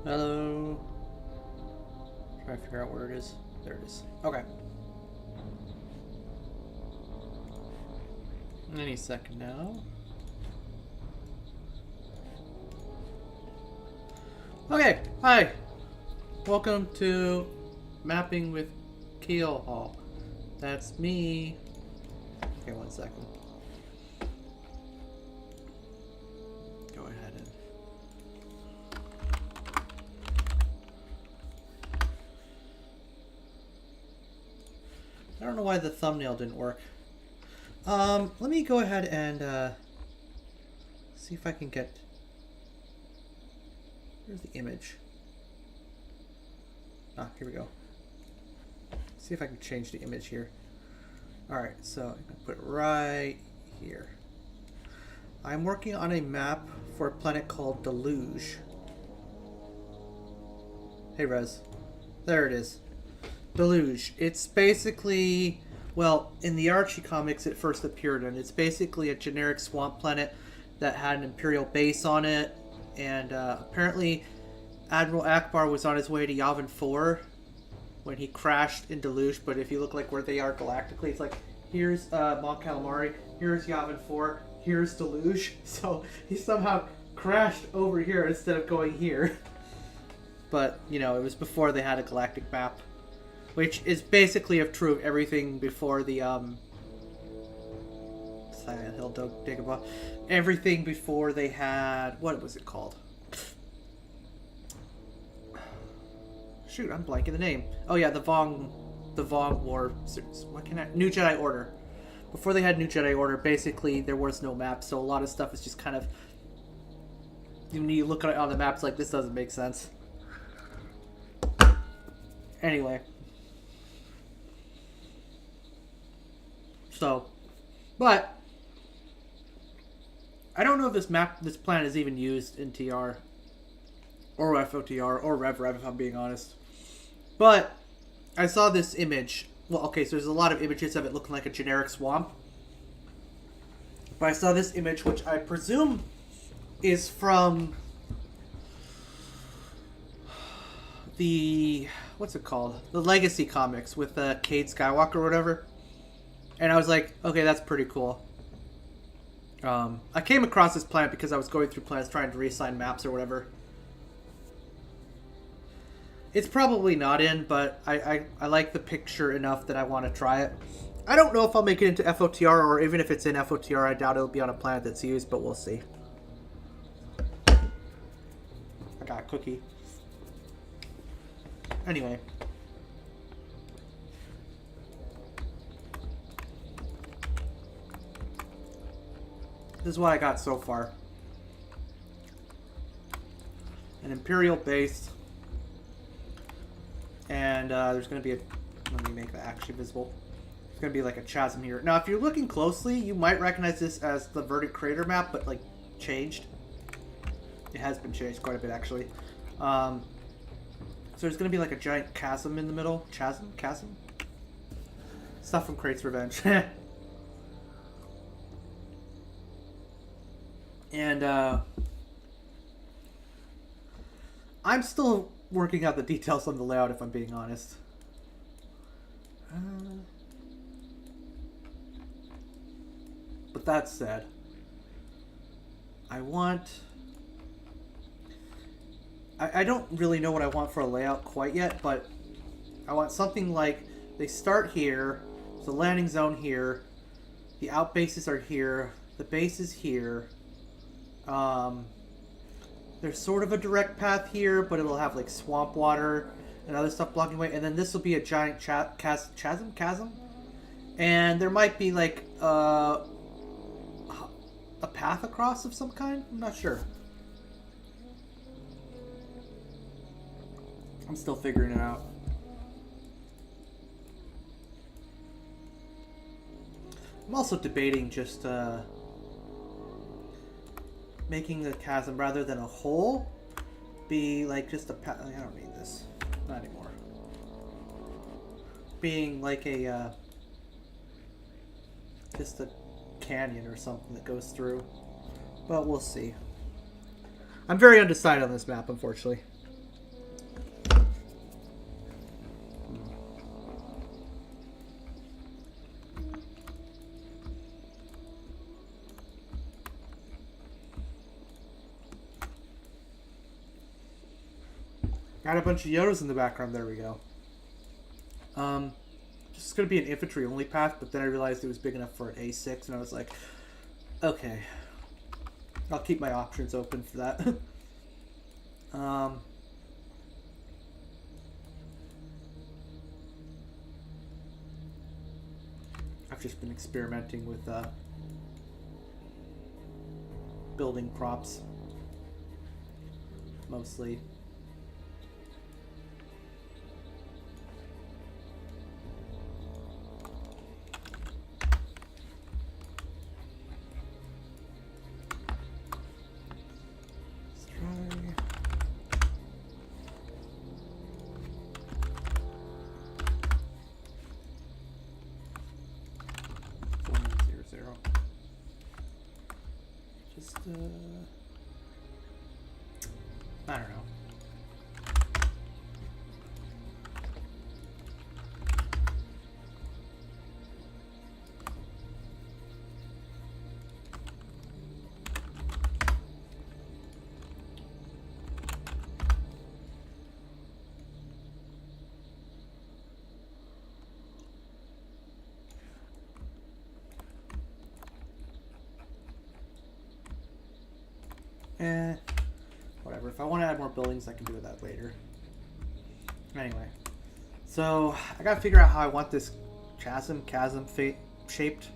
Hello. Try to figure out where it is. There it is. Okay. Any second now. Okay, hi. Welcome to Mapping with Keelhaul. That's me. Okay, 1 second. Go ahead and... I don't know why the thumbnail didn't work. Let me go ahead and see if I can get... Where's the image? Ah, here we go. See if I can change the image here. Alright, so I'm going to put it right here. I'm working on a map for a planet called Daluuj. Hey, Rez. There it is. Daluuj. It's basically, well, in the Archie comics it first appeared, and it's basically a generic swamp planet that had an Imperial base on it, and apparently Admiral Akbar was on his way to Yavin 4 when he crashed in Daluuj, but if you look like where they are galactically, it's like, here's Mon Calamari, here's Yavin 4, here's Daluuj, so he somehow crashed over here instead of going here. But, you know, it was before they had a galactic map. Which is basically true of everything before the, Silent Hill Dagobah. Everything before they had... What was it called? Shoot, I'm blanking the name. Oh yeah, the Vong War... What can I... New Jedi Order. Before they had New Jedi Order, basically, there was no map, so a lot of stuff is just kind of... When you look at it on the maps, like, this doesn't make sense. Anyway... So, but I don't know if this planet is even used in TR or FOTR or RevRev, if I'm being honest. But I saw this image. Well, okay, so there's a lot of images of it looking like a generic swamp. But I saw this image, which I presume is from the, what's it called? The Legacy comics with Cade Skywalker or whatever. And I was like, okay, that's pretty cool. I came across this planet because I was going through planets trying to reassign maps or whatever. It's probably not in, but I like the picture enough that I want to try it. I don't know if I'll make it into FOTR, or even if it's in FOTR, I doubt it'll be on a planet that's used, but we'll see. I got a cookie. Anyway. This is what I got so far. An Imperial base. And there's going to be a... Let me make that actually visible. There's going to be like a chasm here. Now, if you're looking closely, you might recognize this as the Verdant Crater map, but like changed. It has been changed quite a bit, actually. So there's going to be like a giant chasm in the middle. Chasm? Stuff from Krait's Revenge. And I'm still working out the details on the layout, if I'm being honest. But that said, I don't really know what I want for a layout quite yet, but I want something like they start here, the landing zone here, the outbases are here, the base is here. There's sort of a direct path here, but it'll have like swamp water and other stuff blocking away. And then this will be a giant chasm, and there might be like a path across of some kind. I'm not sure. I'm still figuring it out. I'm also debating just making the chasm, rather than a hole, be like just a path. I don't need this. Not anymore. Being like a just a canyon or something that goes through. But we'll see. I'm very undecided on this map, unfortunately. Got a bunch of Yodas in the background. There we go. Just gonna be an infantry only path, but then I realized it was big enough for an A6, and I was like, okay, I'll keep my options open for that. I've just been experimenting with building props, mostly. I don't know. Whatever. If I want to add more buildings, I can do that later. Anyway, so I gotta figure out how I want this chasm shaped.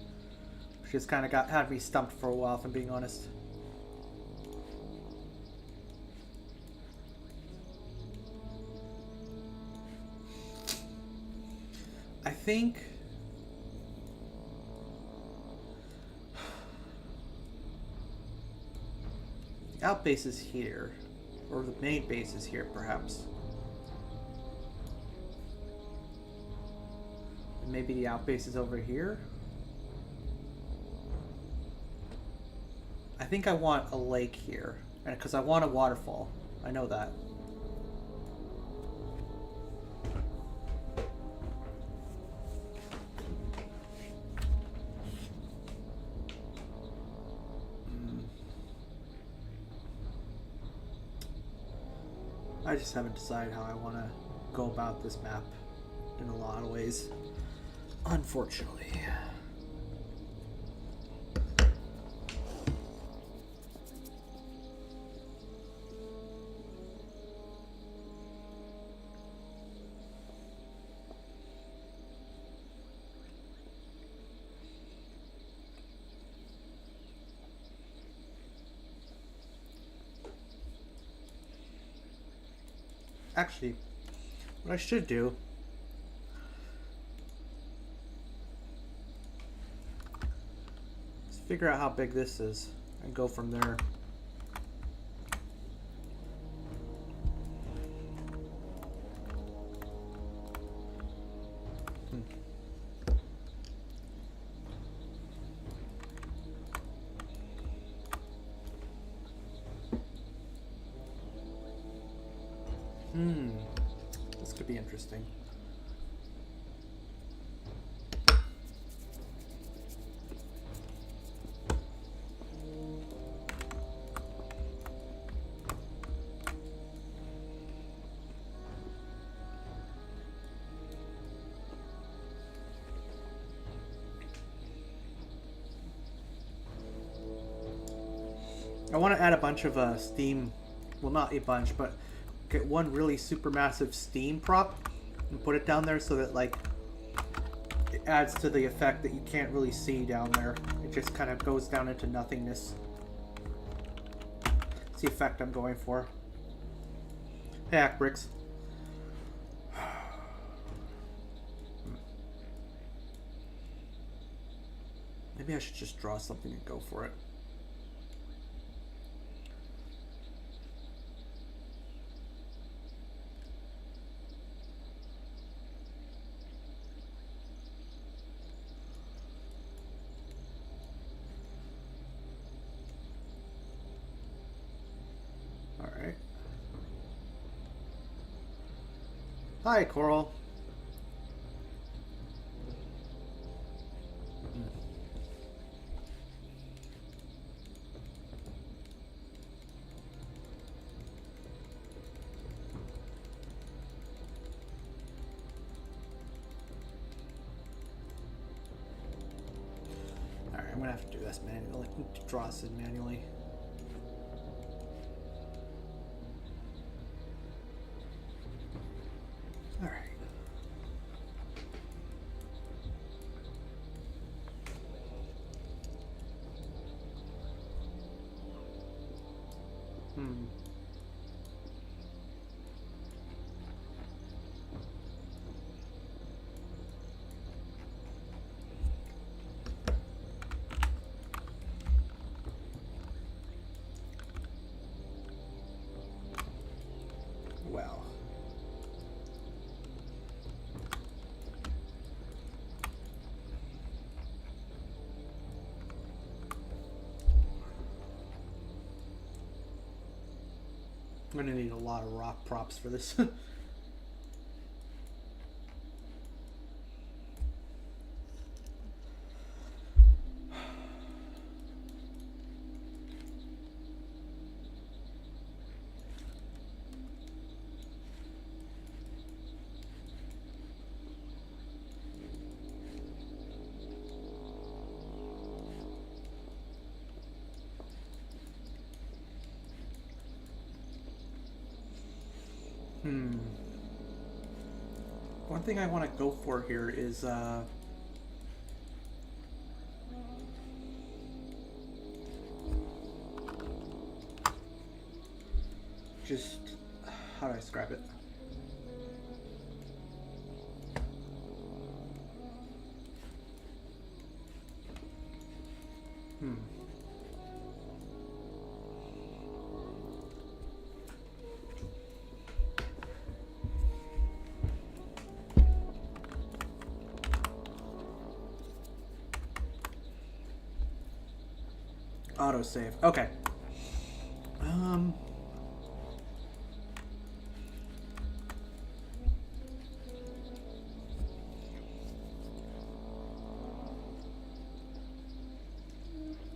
Which just kind of had me stumped for a while, if I'm being honest. I think the outbase is here, or the main base is here, perhaps. And maybe the outbase is over here. I think I want a lake here, and because I want a waterfall. I know that. I just haven't decided how I want to go about this map in a lot of ways, unfortunately. Actually, what I should do is figure out how big this is and go from there. This could be interesting. I want to add a bunch of steam, well, not a bunch, but get one really super massive steam prop and put it down there so that, like, it adds to the effect that you can't really see down there. It just kind of goes down into nothingness. It's the effect I'm going for. Hey, Ackbricks. Maybe I should just draw something and go for it. Hi, Coral. gonna have to do this manually. Draw this in manually. All right. Well. I'm gonna need a lot of rock props for this. One thing I want to go for here is just how do I describe it? Autosave. Okay.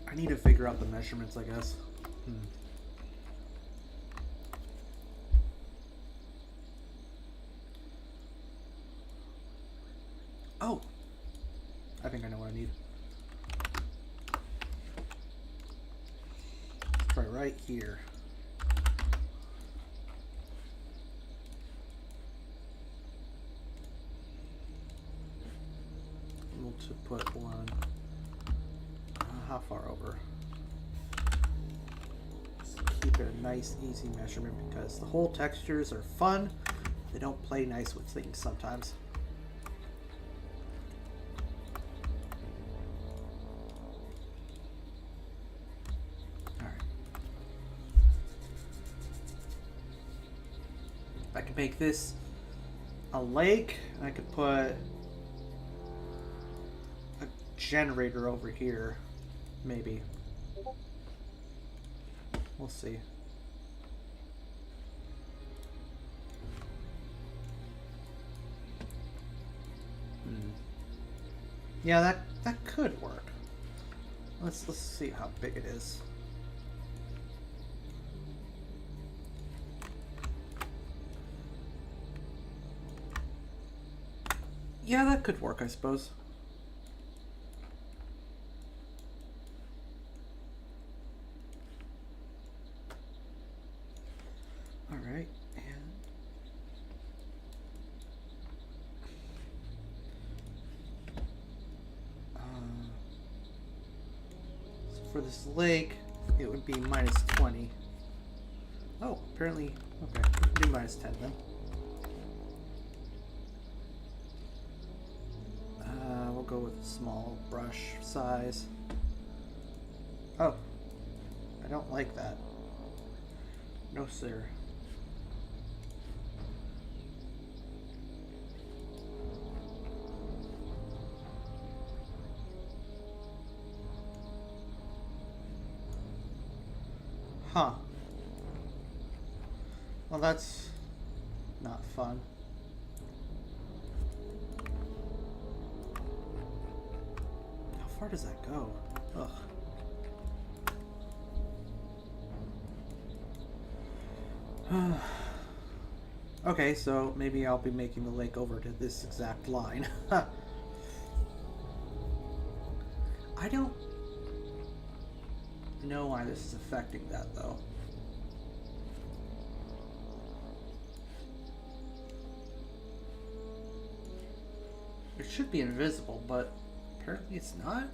I need to figure out the measurements, I guess. Oh! I think I know what I need. Let's try right here. We'll to put one. How far over? Just keep it a nice, easy measurement because the whole textures are fun. They don't play nice with things sometimes. I could make this a lake. I could put a generator over here, maybe. We'll see. Yeah, that could work. Let's see how big it is. Yeah, that could work, I suppose. All right, and so for this lake, it would be minus 20. Oh, apparently, okay, we can do minus 10 then. We'll go with a small brush size. Oh, I don't like that. No, sir. Huh. Well, that's not fun. How far does that go? Ugh. Okay, so maybe I'll be making the lake over to this exact line. I don't know why this is affecting that, though. It should be invisible, but apparently it's not.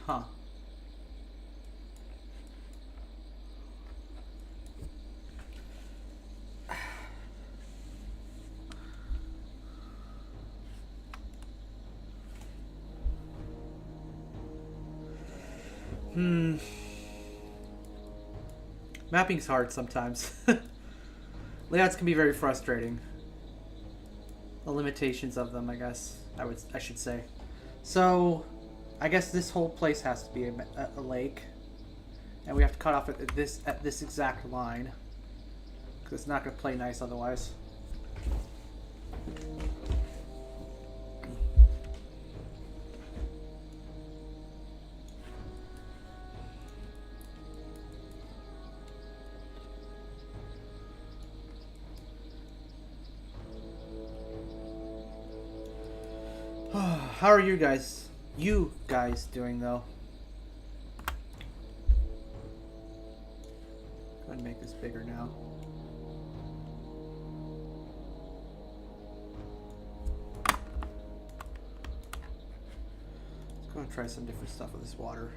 Huh. Mapping's hard sometimes. Layouts can be very frustrating. The limitations of them, I guess, I should say. So, I guess this whole place has to be a lake, and we have to cut off at this exact line, because it's not going to play nice otherwise. How are you guys doing, though? Go ahead and make this bigger now. Let's go and try some different stuff with this water.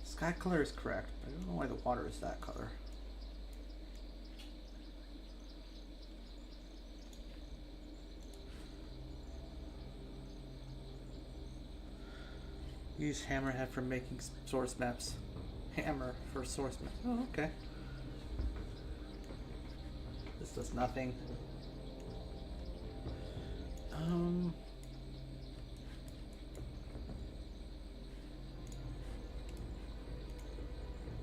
Sky color is correct, but I don't know why the water is that color. Use hammerhead for making source maps. Hammer for source maps. Oh, okay. This does nothing.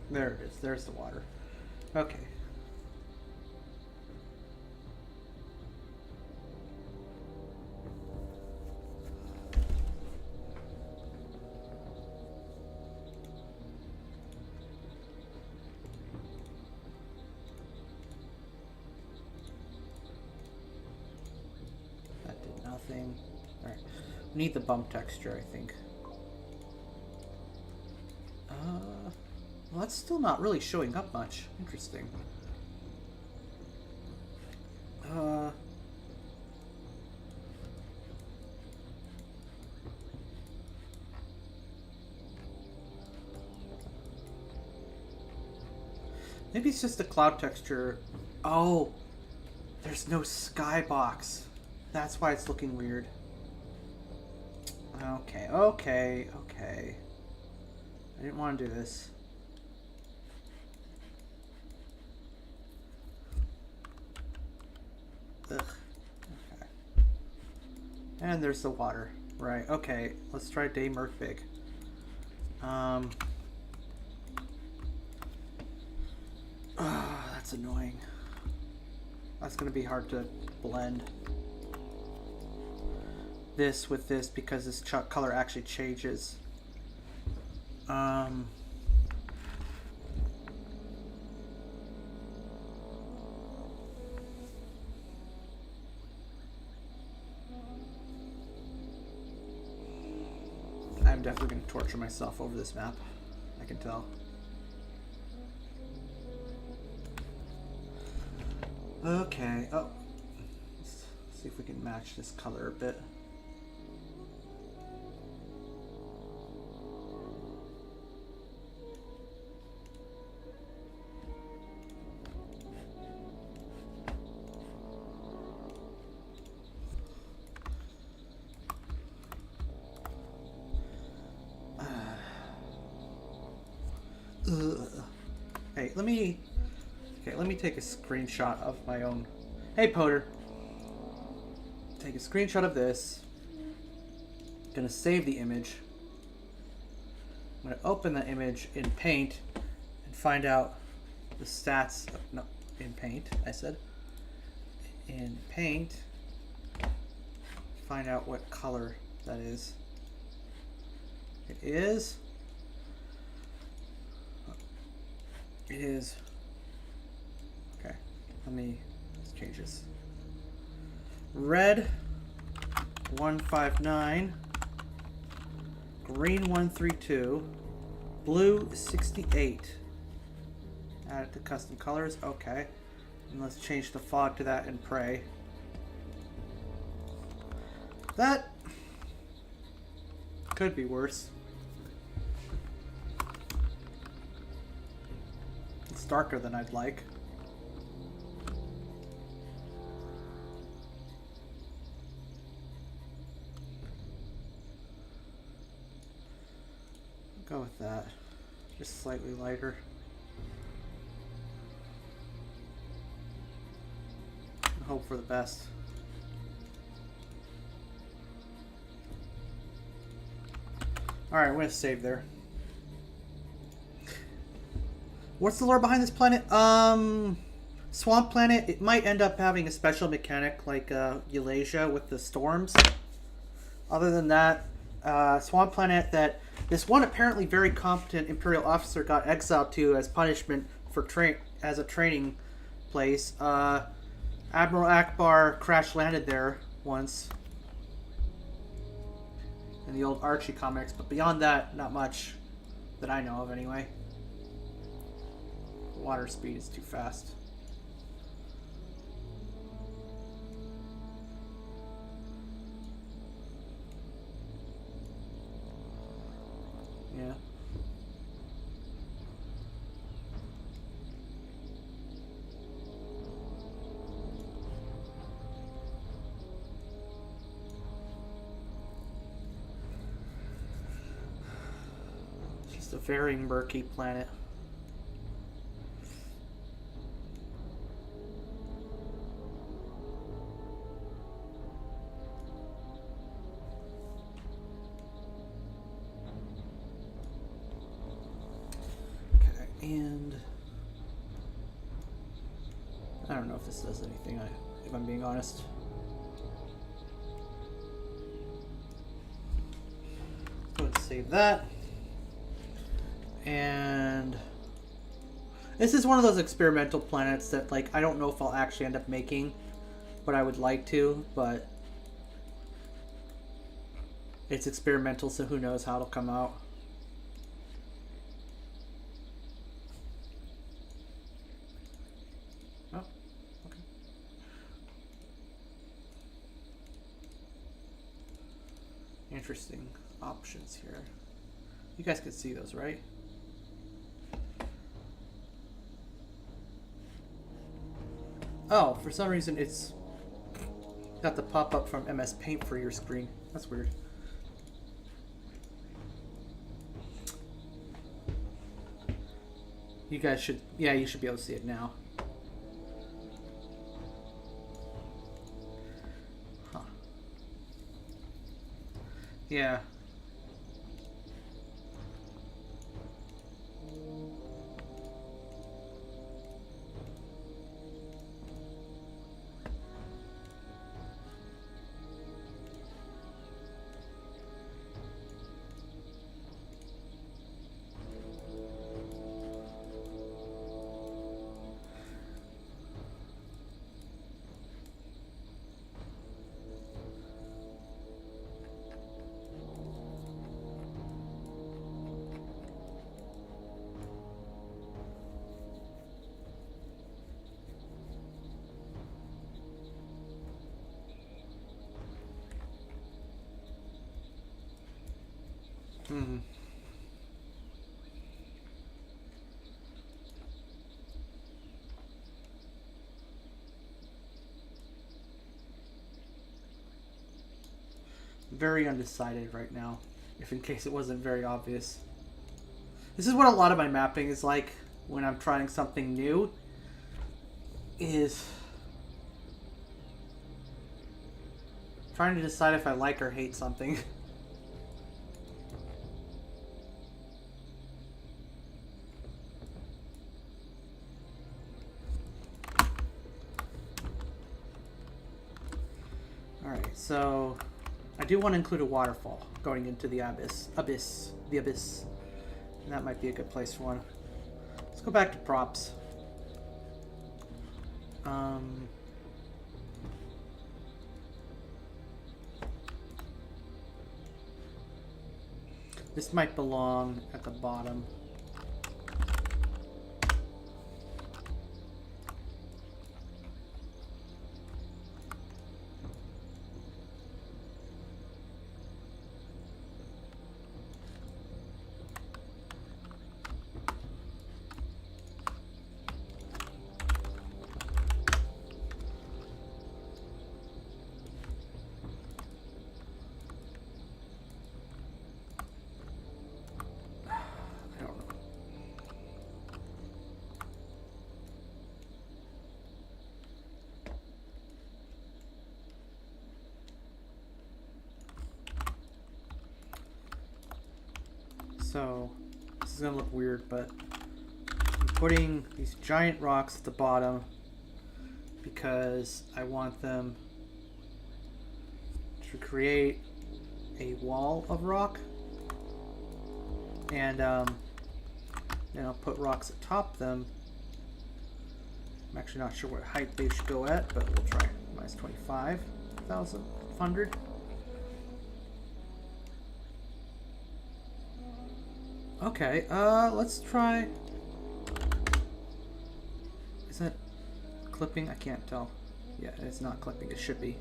There it is. There's the water. Okay. That did nothing. All right. We need the bump texture, I think. Well, that's still not really showing up much. Interesting. Maybe it's just the cloud texture. Oh, there's no skybox. That's why it's looking weird. Okay. I didn't want to do this. Ugh. Okay. And there's the water. Right, okay. Let's try Day Merkbig. That's annoying. That's gonna be hard to blend this with this because this color actually changes. I'm definitely going to torture myself over this map. I can tell. Okay. Oh. Let's see if we can match this color a bit. Hey, let me take a screenshot of my own. Hey, Poder. Take a screenshot of this. Gonna save the image. I'm gonna open the image in Paint and find out the stats. No, in Paint, I said. in paint. Find out what color that is. It is. It is. Okay, let's change this. Red 159, green 132, blue 68. Add it to custom colors. Okay. And let's change the fog to that and pray. That could be worse. It's darker than I'd like. I'll go with that. Just slightly lighter. And hope for the best. Alright, I'm going to save there. What's the lore behind this planet? Swamp planet. It might end up having a special mechanic like Eulalia with the storms. Other than that, swamp planet that this one apparently very competent Imperial officer got exiled to as punishment for as a training place. Admiral Akbar crash landed there once in the old Archie comics, but beyond that, not much that I know of anyway. Water speed is too fast. Yeah. Just a very murky planet. And I don't know if this does anything, if I'm being honest. Let's go ahead and save that. And this is one of those experimental planets that, like, I don't know if I'll actually end up making, but I would like to, but it's experimental, so who knows how it'll come out. Interesting options here. You guys can see those, right? Oh, for some reason it's got the pop-up from MS Paint for your screen. That's weird. You guys should, yeah, you should be able to see it now. Yeah. Hmm. Very undecided right now, if in case it wasn't very obvious. This is what a lot of my mapping is like when I'm trying something new, is trying to decide if I like or hate something. Alright, so I do want to include a waterfall going into the abyss. The abyss. And that might be a good place for one. Let's go back to props. This might belong at the bottom. So, this is gonna look weird, but I'm putting these giant rocks at the bottom because I want them to create a wall of rock, and then I'll put rocks atop them. I'm actually not sure what height they should go at, but we'll try minus 25,100. Okay, let's try. Is that clipping? I can't tell. Yeah, it's not clipping. It should be.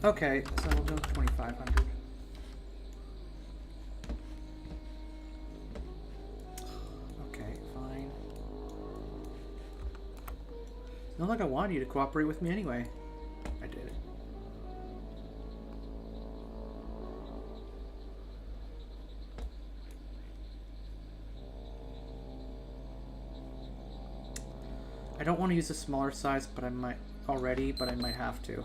Okay, so we'll go 2,500. Okay, fine. It's not like I wanted you to cooperate with me anyway. I did. I don't want to use a smaller size, but I might already, but I might have to.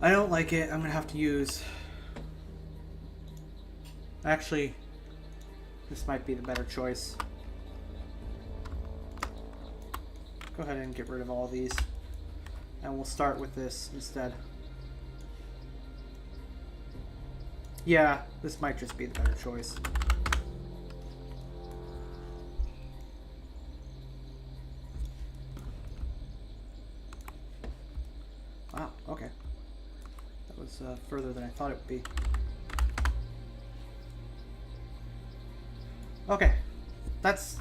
I don't like it. I'm gonna have to use... Actually, this might be the better choice. Go ahead and get rid of all these. And we'll start with this instead. Yeah, this might just be the better choice. Wow, okay. Was further than I thought it would be. Okay, that's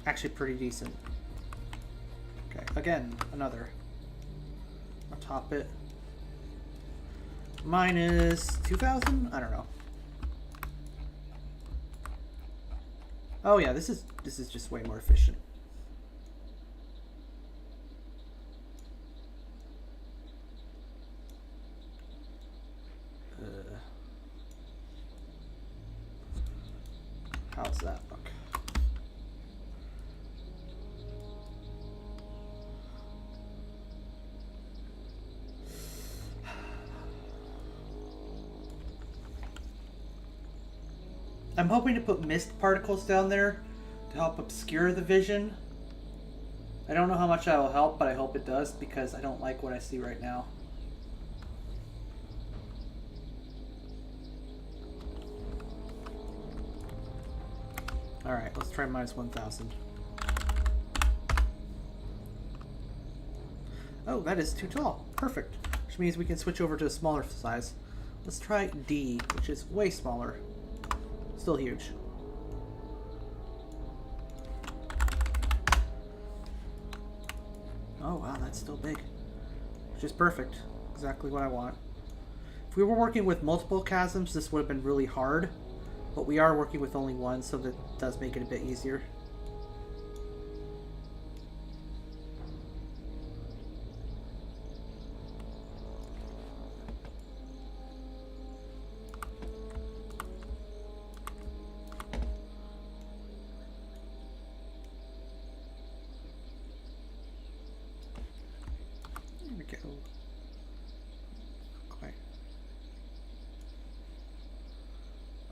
actually pretty decent. Okay, again, another. I'll top it. Minus 2,000? I don't know. Oh yeah, this is just way more efficient. How's that look? I'm hoping to put mist particles down there to help obscure the vision. I don't know how much that will help, but I hope it does because I don't like what I see right now. Alright, let's try minus 1,000. Oh, that is too tall. Perfect. Which means we can switch over to a smaller size. Let's try D, which is way smaller. Still huge. Oh wow, that's still big. Which is perfect. Exactly what I want. If we were working with multiple chasms, this would have been really hard. But we are working with only one, so that does make it a bit easier. There we go. Quite.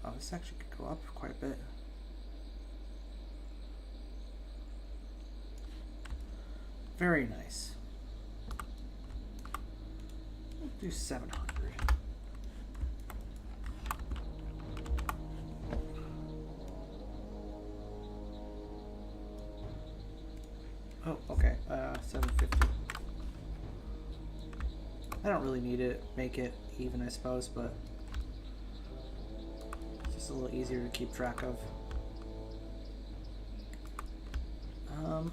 Oh, this actually could go up quite a bit. Very nice. We'll do 700. Oh, okay. 750. I don't really need it. Make it even, I suppose, but it's just a little easier to keep track of.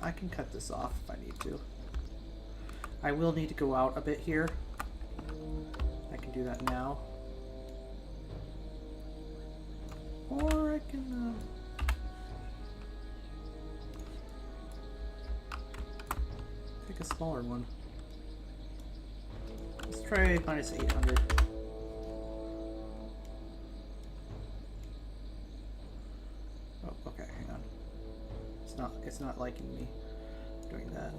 I can cut this off if I need to. I will need to go out a bit here. I can do that now. Or I can... take a smaller one. Let's try minus 800. Oh, okay, hang on. It's not liking me doing that.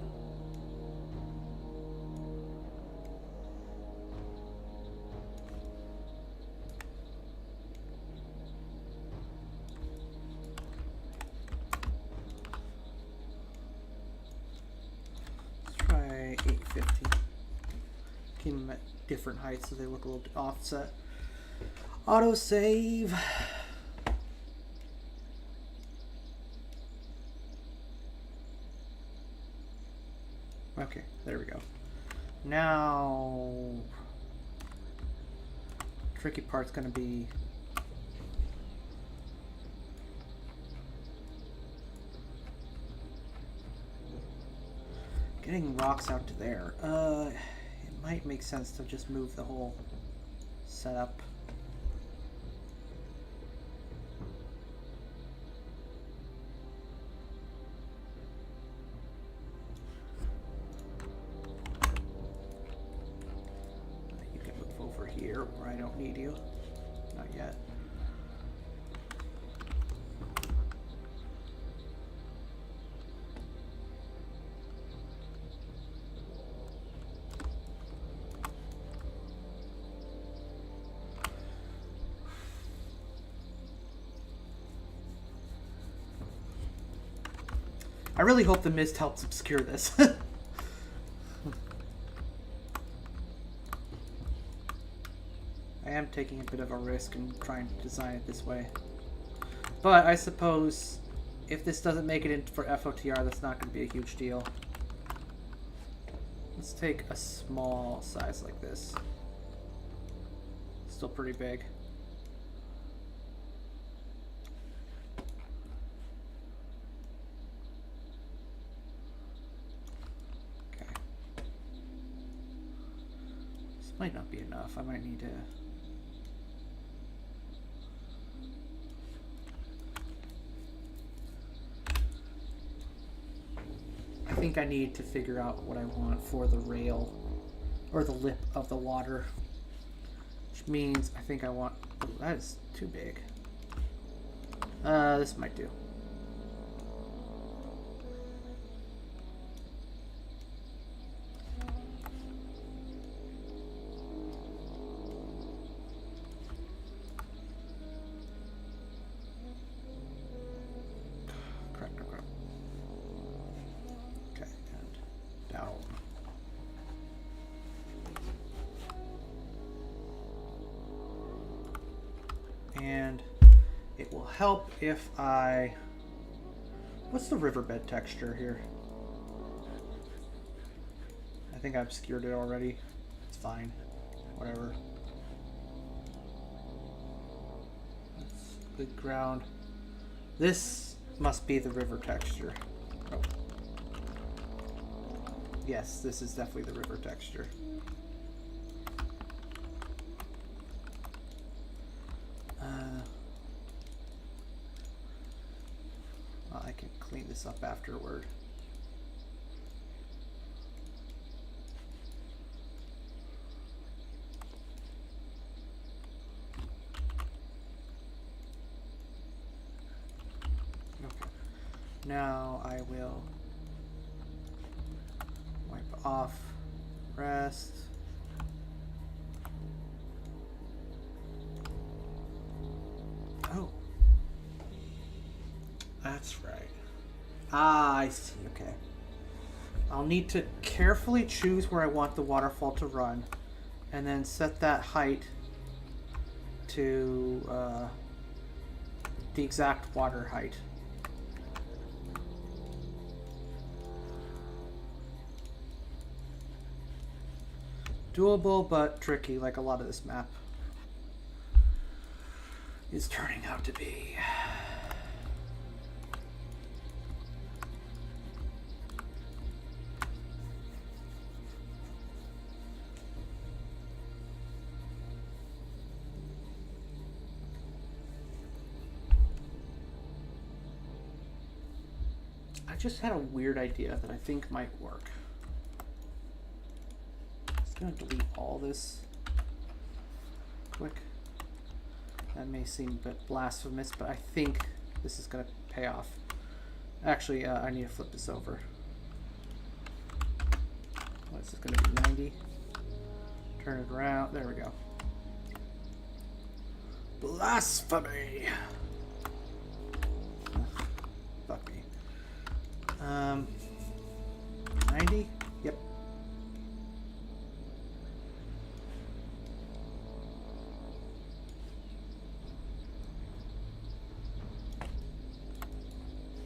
Let's try 850. Keep them at different heights so they look a little offset. Auto save. Okay, there we go. Now, tricky part's gonna be getting rocks out to there. It might make sense to just move the whole setup. Here where I don't need you. Not yet. I really hope the mist helps obscure this. I am taking a bit of a risk and trying to design it this way. But I suppose if this doesn't make it in for FOTR, that's not going to be a huge deal. Let's take a small size like this. Still pretty big. Okay. This might not be enough. I might need to... I think I need to figure out what I want for the rail or the lip of the water, which means I think I want... Oh, that is too big. This might do. And it will help if I... What's the riverbed texture here? I think I obscured it already. It's fine. Whatever. That's good ground. This must be the river texture. Oh. Yes, this is definitely the river texture. can clean this up afterward. Okay. Now I will wipe off rest. Oh. That's right. Ah, I see. Okay. I'll need to carefully choose where I want the waterfall to run, and then set that height to the exact water height. Doable, but tricky, like a lot of this map is turning out to be. I just had a weird idea that I think might work. Just gonna delete all this quick. That may seem a bit blasphemous, but I think this is gonna pay off. Actually, I need to flip this over. What is this gonna be, 90? Turn it around, there we go. Blasphemy! Fuck me. 90? Yep.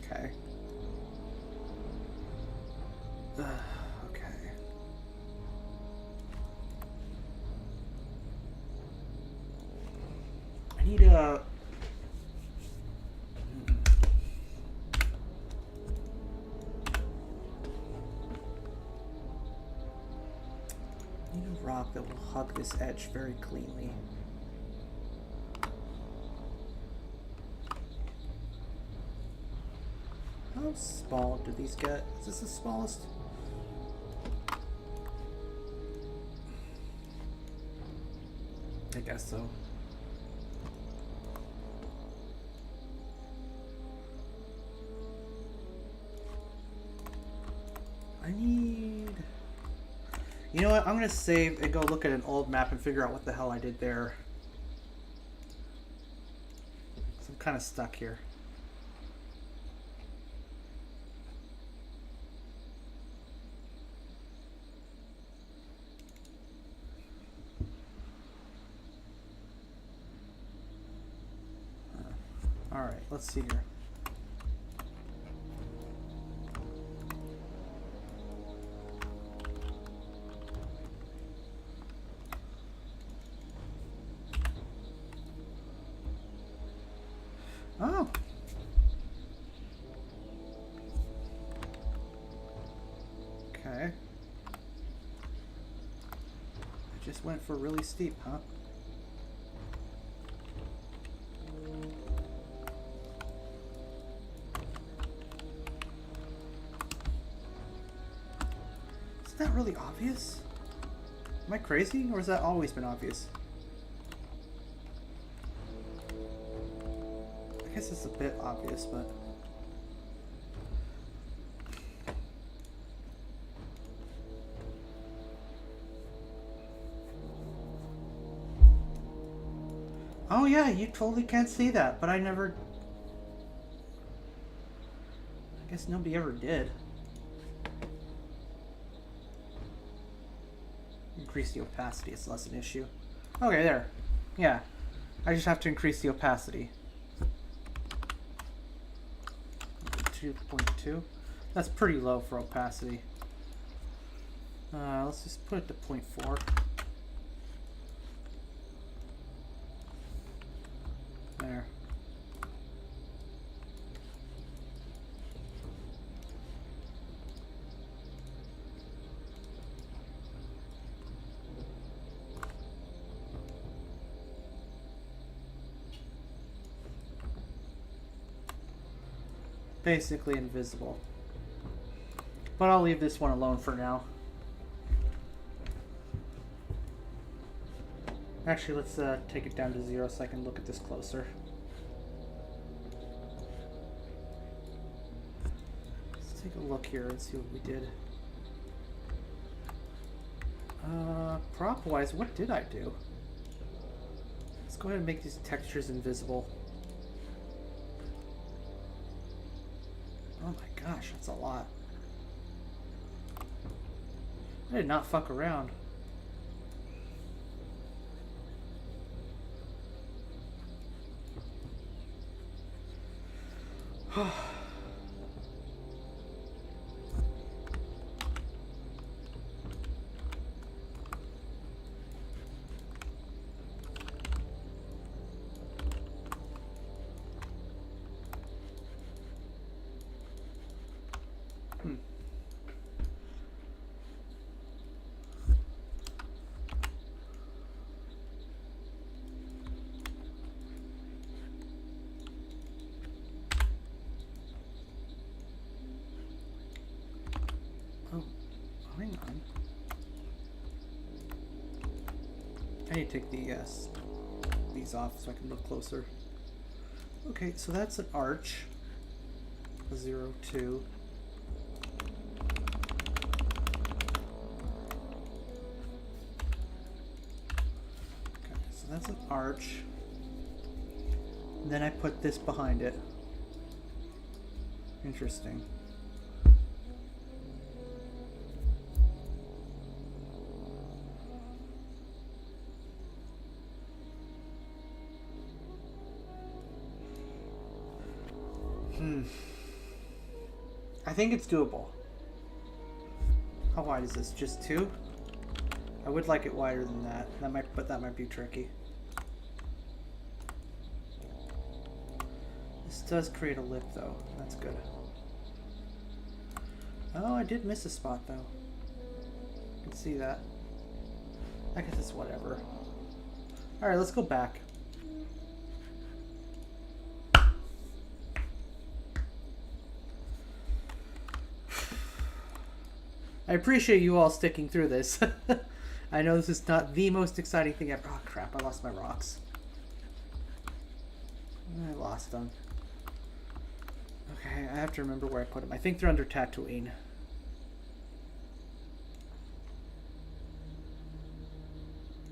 Okay. Okay. I need a... rock that will hug this edge very cleanly. How small do these get? Is this the smallest? I guess so. I need... You know what? I'm going to save and go look at an old map and figure out what the hell I did there. So I'm kind of stuck here. All right, let's see here. Oh. Okay. I just went for really steep, huh? Isn't that really obvious? Am I crazy, or has that always been obvious? I guess it's a bit obvious, but... Oh yeah, you totally can't see that, but I never... I guess nobody ever did. Increase the opacity, it's less an issue. Okay, there. Yeah. I just have to increase the opacity. 2.2. That's pretty low for opacity. Let's just put it to 0.4. There. basically invisible. But I'll leave this one alone for now. Actually, let's take it down to 0 so I can look at this closer. Let's take a look here and see what we did. Prop-wise, what did I do? Let's go ahead and make these textures invisible. Oh my gosh, that's a lot. I did not fuck around. Hang on. I need to take these off so I can look closer. Okay, so that's an arch. 0, 2. Okay, so that's an arch. And then I put this behind it. Interesting. I think it's doable. How wide is this? Just 2? I would like it wider than that. But that might be tricky. This does create a lip though. That's good. Oh, I did miss a spot though. You can see that. I guess it's whatever. Alright, let's go back. I appreciate you all sticking through this. I know this is not the most exciting thing ever. Oh crap, I lost my rocks. I lost them. Okay, I have to remember where I put them. I think they're under Tatooine.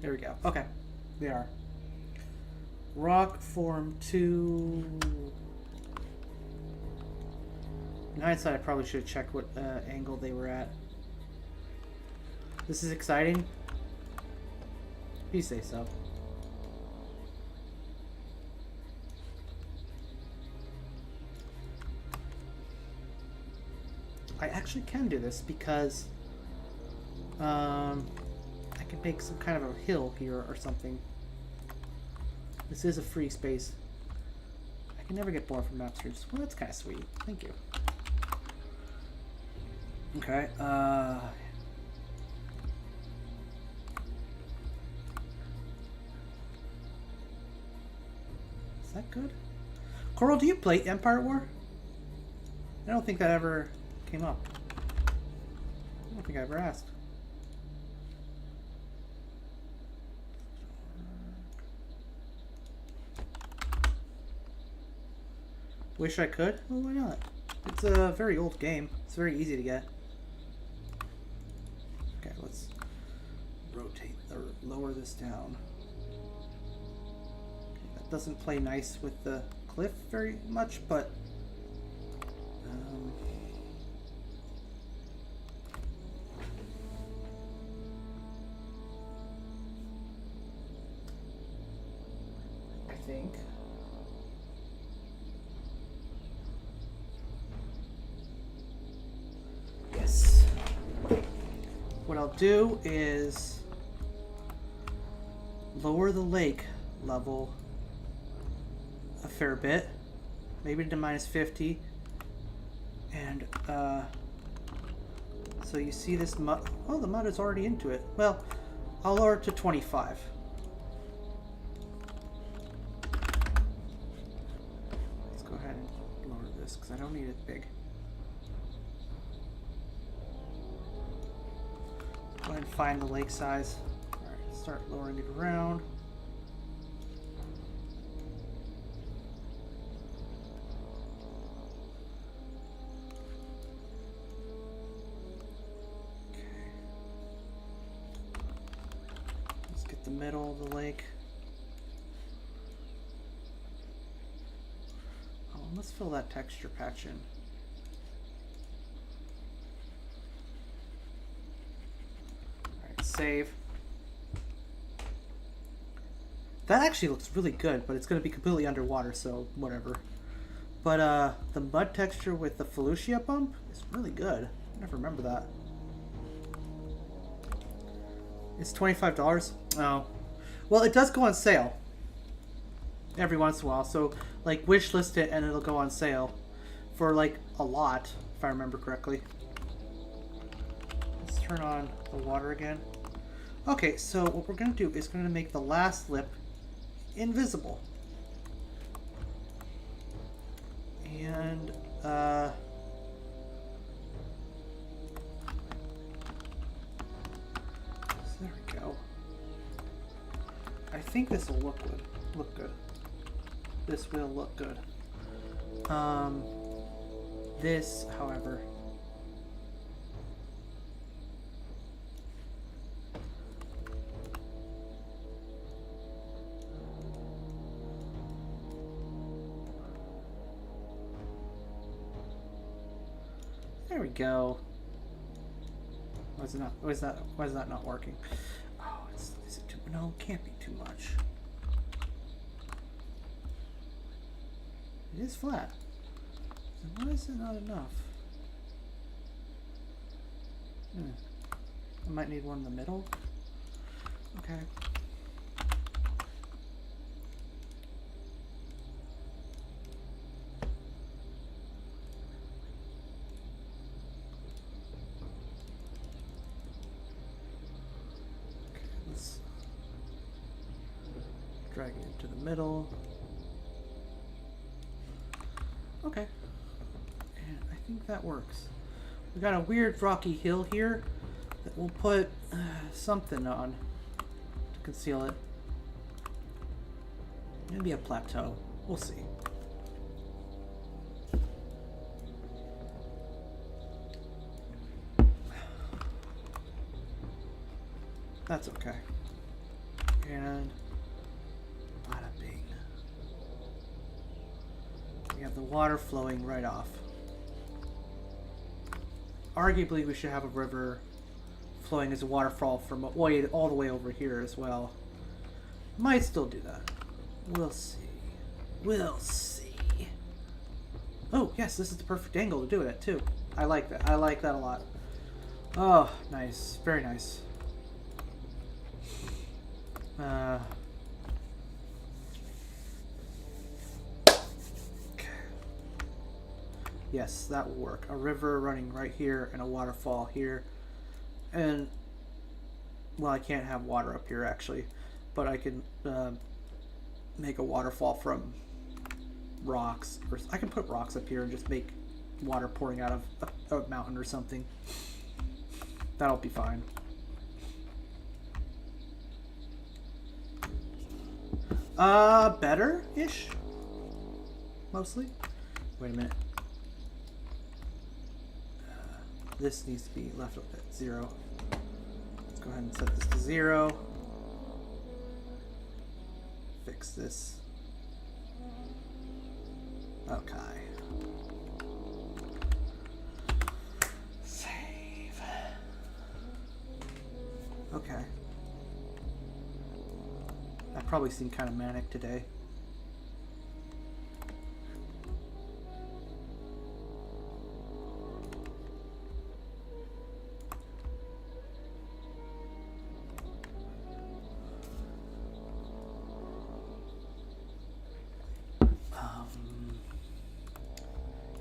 There we go. Okay, they are. Rock form 2. In hindsight, I probably should have checked what angle they were at. This is exciting. You say so. I actually can do this because I can make some kind of a hill here or something. This is a free space. I can never get bored from map streams. Well, that's kind of sweet. Thank you. Okay. Is that good? Coral, do you play Empire War? I don't think that ever came up. I don't think I ever asked. Wish I could? Well, why not? It's a very old game. It's very easy to get. Okay, let's rotate or lower this down. Okay, that doesn't play nice with the cliff very much, but I think. Yes. What I'll do is lower the lake level a fair bit, maybe to -50, and so you see this mud. Oh, the mud is already into it. Well, I'll lower it to 25. Let's go ahead and lower this because I don't need it big. Go ahead and find the lake size. Alright, start lowering it around. Okay. Let's get the middle of the lake. Oh, let's fill that texture patch in. Save. That actually looks really good, but it's going to be completely underwater, so whatever. But the mud texture with the Felucia bump is really good. I never remember that. It's $25. Oh. Well, it does go on sale every once in a while, so like wishlist it and it'll go on sale for like a lot, if I remember correctly. Let's turn on the water again. Okay, so what we're going to do is going to make the last lip invisible. And, so there we go. I think this will look good. This will look good. This, however... There we go. Why is that not working? Oh, is it too, no, it can't be too much. It is flat. So why is it not enough? I might need one in the middle. Okay. Drag it into the middle. Okay. And I think that works. We got a weird rocky hill here that we'll put something on to conceal it. Maybe a plateau. We'll see. That's okay. And bada bing. We have the water flowing right off. Arguably, we should have a river flowing as a waterfall from all the way over here as well. Might still do that. We'll see. We'll see. Oh, yes, this is the perfect angle to do it at, too. I like that. I like that a lot. Oh, nice. Very nice. Yes, that will work. A river running right here and a waterfall here. And, well, I can't have water up here, actually. But I can make a waterfall from rocks. Or I can put rocks up here and just make water pouring out of a mountain or something. That'll be fine. Better-ish? Mostly? Wait a minute. This needs to be left up at 0. Let's go ahead and set this to 0. Fix this. Okay. Save. Okay. I probably seem kind of manic today.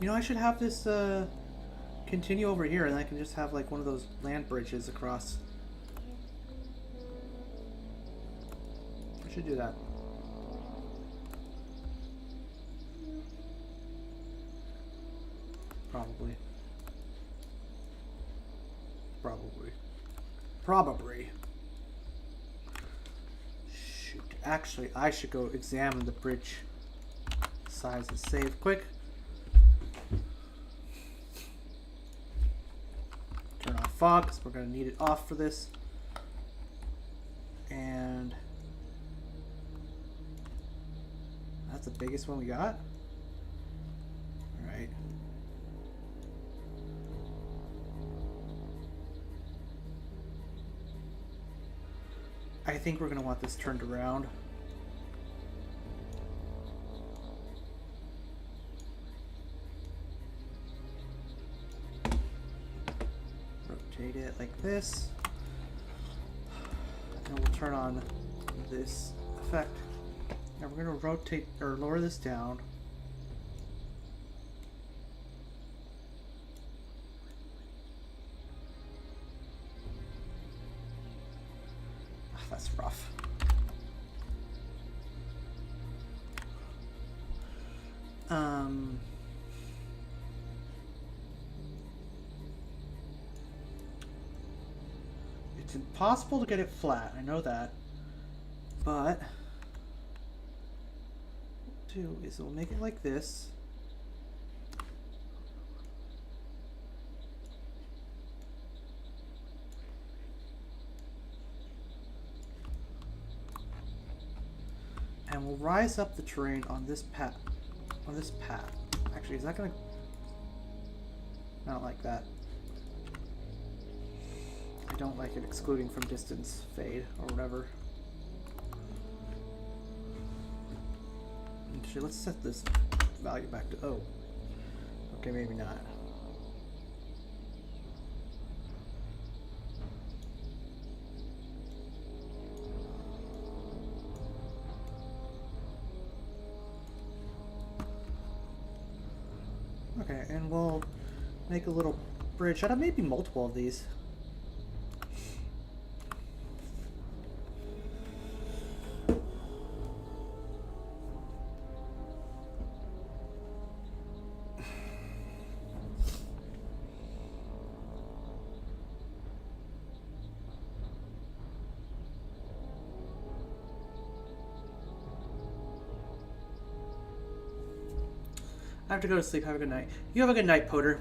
You know, I should have this continue over here, and I can just have like one of those land bridges across. I should do that. Probably. Probably. Probably. Shoot. Actually, I should go examine the bridge size and save quick. Turn off fog because we're going to need it off for this. And that's the biggest one we got. All right. I think we're going to want this turned around. Rotate it like this. And we'll turn on this effect. Now we're going to rotate or lower this down. That's rough. It's impossible to get it flat. I know that, but what we'll do is we'll make it like this. And we'll rise up the terrain on this path. Actually, is that gonna? I don't like that. I don't like it excluding from distance fade or whatever. Actually, let's set this value back to oh. Okay, maybe not. Okay, and we'll make a little bridge out of maybe multiple of these. I have to go to sleep. Have a good night. You have a good night, Potter.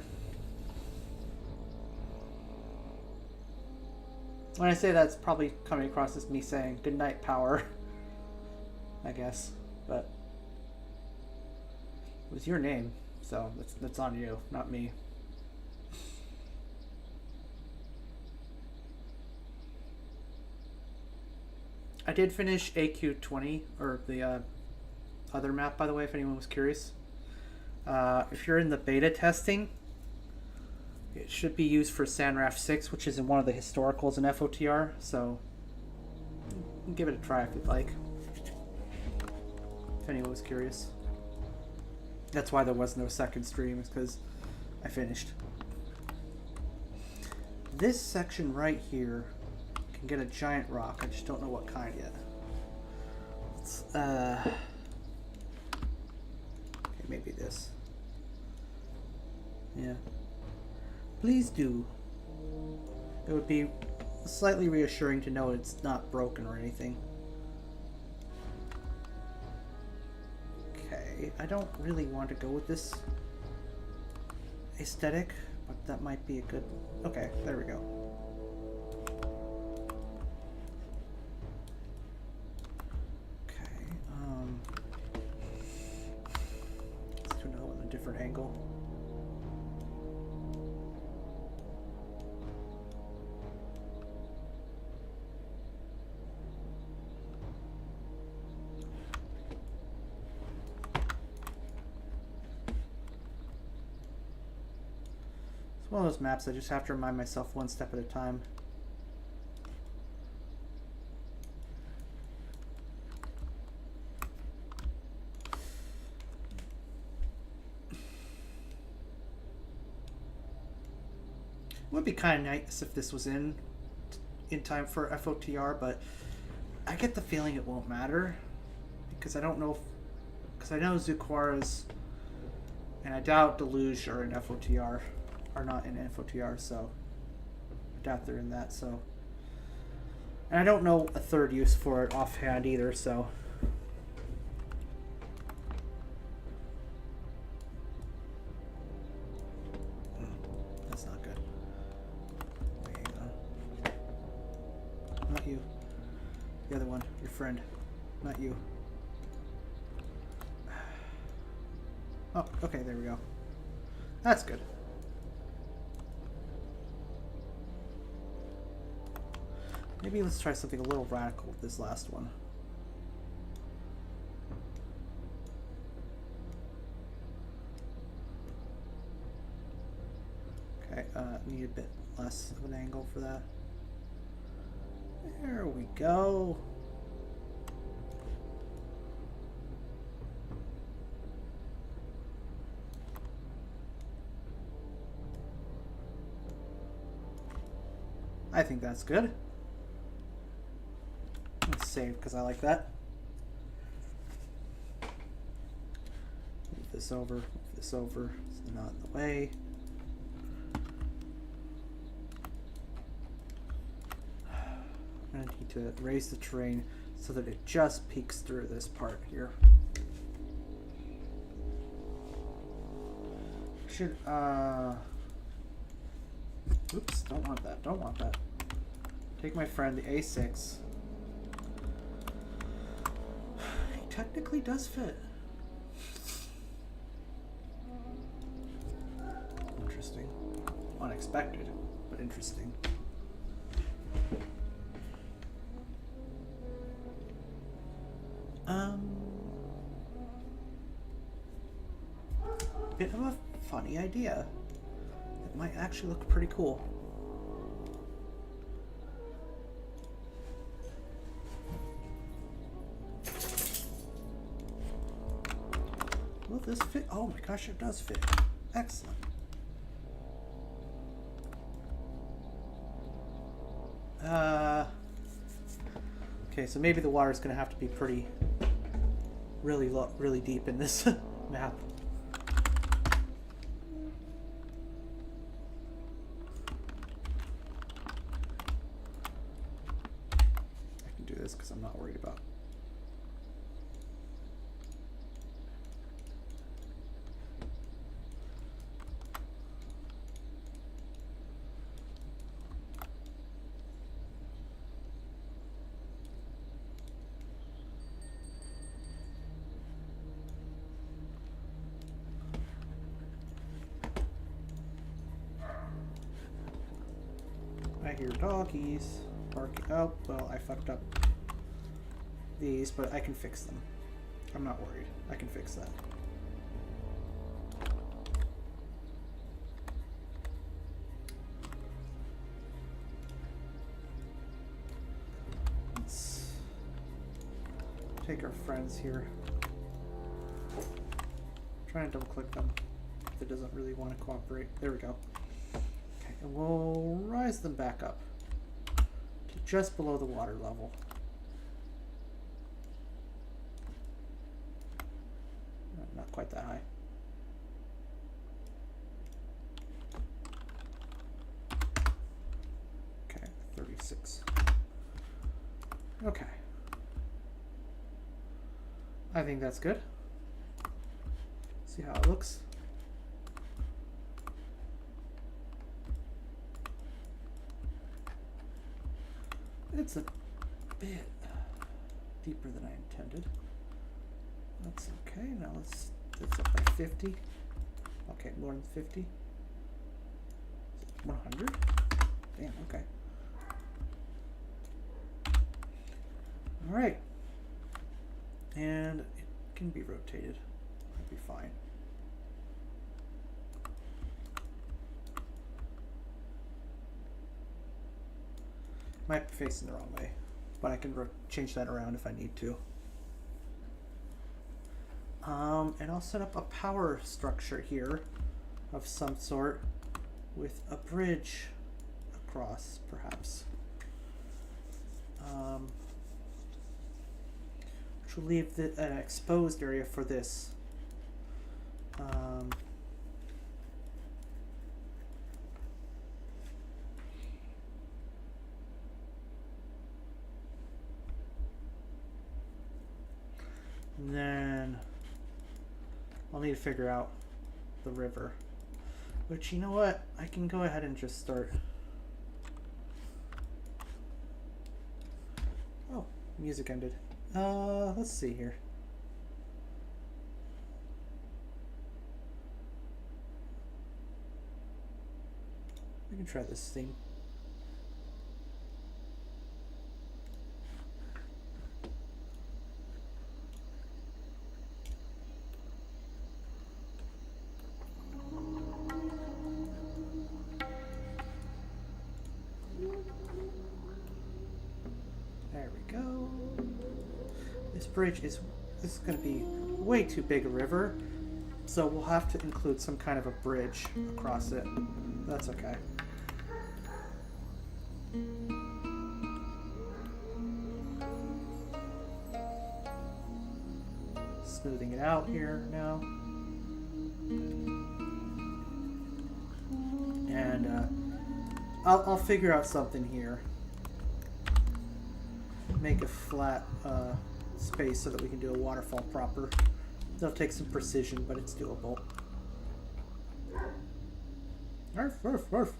When I say that, it's probably coming across as me saying good night, Power. I guess, but it was your name, so that's on you, not me. I did finish AQ20, or the other map, by the way, if anyone was curious. If you're in the beta testing, it should be used for Sanraf 6, which is in one of the historicals in FOTR, so give it a try if you'd like. If anyone was curious. That's why there was no second stream, is because I finished. This section right here can get a giant rock. I just don't know what kind yet. Let's, okay, maybe this. Yeah. Please do. It would be slightly reassuring to know it's not broken or anything. Okay, I don't really want to go with this aesthetic, but that might be a good... Okay, there we go. Okay, let's do another one at a different angle. One of those maps I just have to remind myself one step at a time. It would be kind of nice if this was in time for FOTR, but I get the feeling it won't matter because I don't know if, because I know Zukwara's And I doubt Daluuj are in FOTR, are not in FOTR, so I doubt they're in that, so. And I don't know a third use for it offhand either, so. That's not good. Wait, hang on. Not you. The other one, your friend. Not you. Oh, okay, there we go. That's good. Maybe let's try something a little radical with this last one. Okay, need a bit less of an angle for that. There we go. I think that's good. Let's save because I like that. Move this over, so they're not in the way. I'm going to need to raise the terrain so that it just peeks through this part here. Should, oops, don't want that, don't want that. Take my friend, the A6. He technically does fit. Interesting. Unexpected, but interesting. Bit of a funny idea. It might actually look pretty cool. Will this fit? Oh my gosh, it does fit. Excellent. Okay, so maybe the water is going to have to be pretty, really deep in this map. I can do this because I'm not worried about. I hear doggies barking. Oh, well, I fucked up these, but I can fix them. I'm not worried. I can fix that. Let's take our friends here. Try and double click them if it doesn't really want to cooperate. There we go. And we'll rise them back up to just below the water level. Not quite that high. Okay, 36. Okay. I think that's good. See how it looks. It's a bit deeper than I intended. That's okay. Now let's up by 50. Okay, more than 50. 100. Damn. Okay. All right. And it can be rotated. That'll be fine. Might be facing the wrong way, but I can change that around if I need to. And I'll set up a power structure here of some sort with a bridge across, perhaps. Which will leave an exposed area for this. And then I'll need to figure out the river. Which, you know what? I can go ahead and just start. Oh, music ended. Let's see here. We can try this thing. There we go. This bridge is going to be way too big a river, so we'll have to include some kind of a bridge across it. That's okay. Smoothing it out here now. And I'll figure out something here. Make a flat space so that we can do a waterfall proper. It'll take some precision, but it's doable. Ruff, ruff, ruff.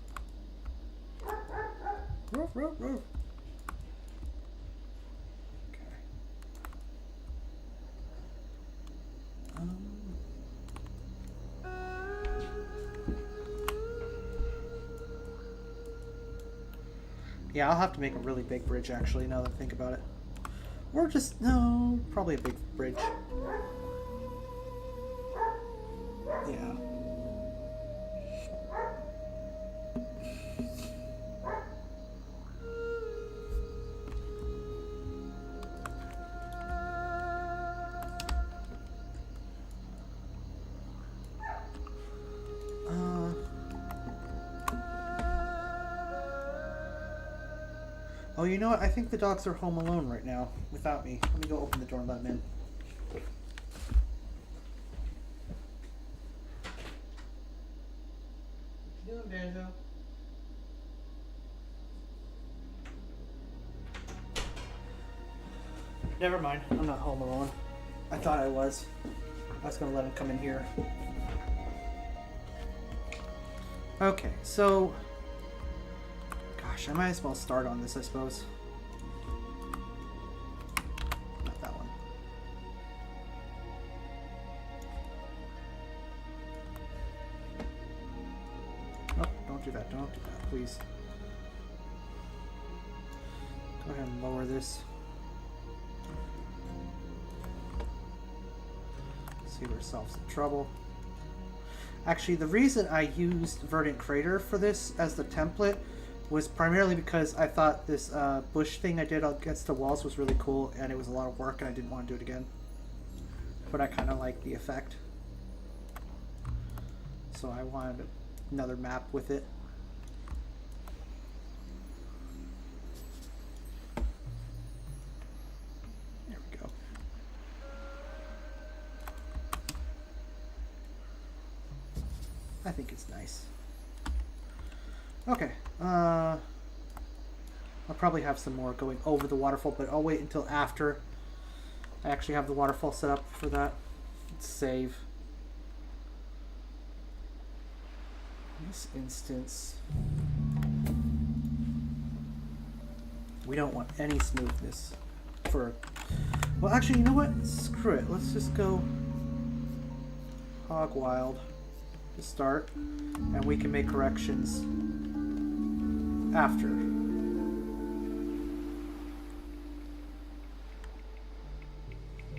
Ruff, ruff, ruff. Okay. Yeah, I'll have to make a really big bridge actually, now that I think about it. Or just, no, probably a big bridge. Yeah. Oh, you know what? I think the dogs are home alone right now without me. Let me go open the door and let them in. What you doing, Banjo? Never mind. I'm not home alone. I thought I was. I was going to let him come in here. Okay, so... Gosh, I might as well start on this, I suppose. Not that one. Oh, don't do that. Don't do that, please. Go ahead and lower this. Save ourselves some trouble. Actually, the reason I used Verdant Crater for this as the template was primarily because I thought this bush thing I did against the walls was really cool, and it was a lot of work, and I didn't want to do it again. But I kind of like the effect. So I wanted another map with it. There we go. I think it's nice. Okay, I'll probably have some more going over the waterfall, but I'll wait until after I actually have the waterfall set up for that. Let's save. In this instance, we don't want any smoothness for... Well, actually, you know what? Screw it. Let's just go hog wild to start, and we can make corrections after.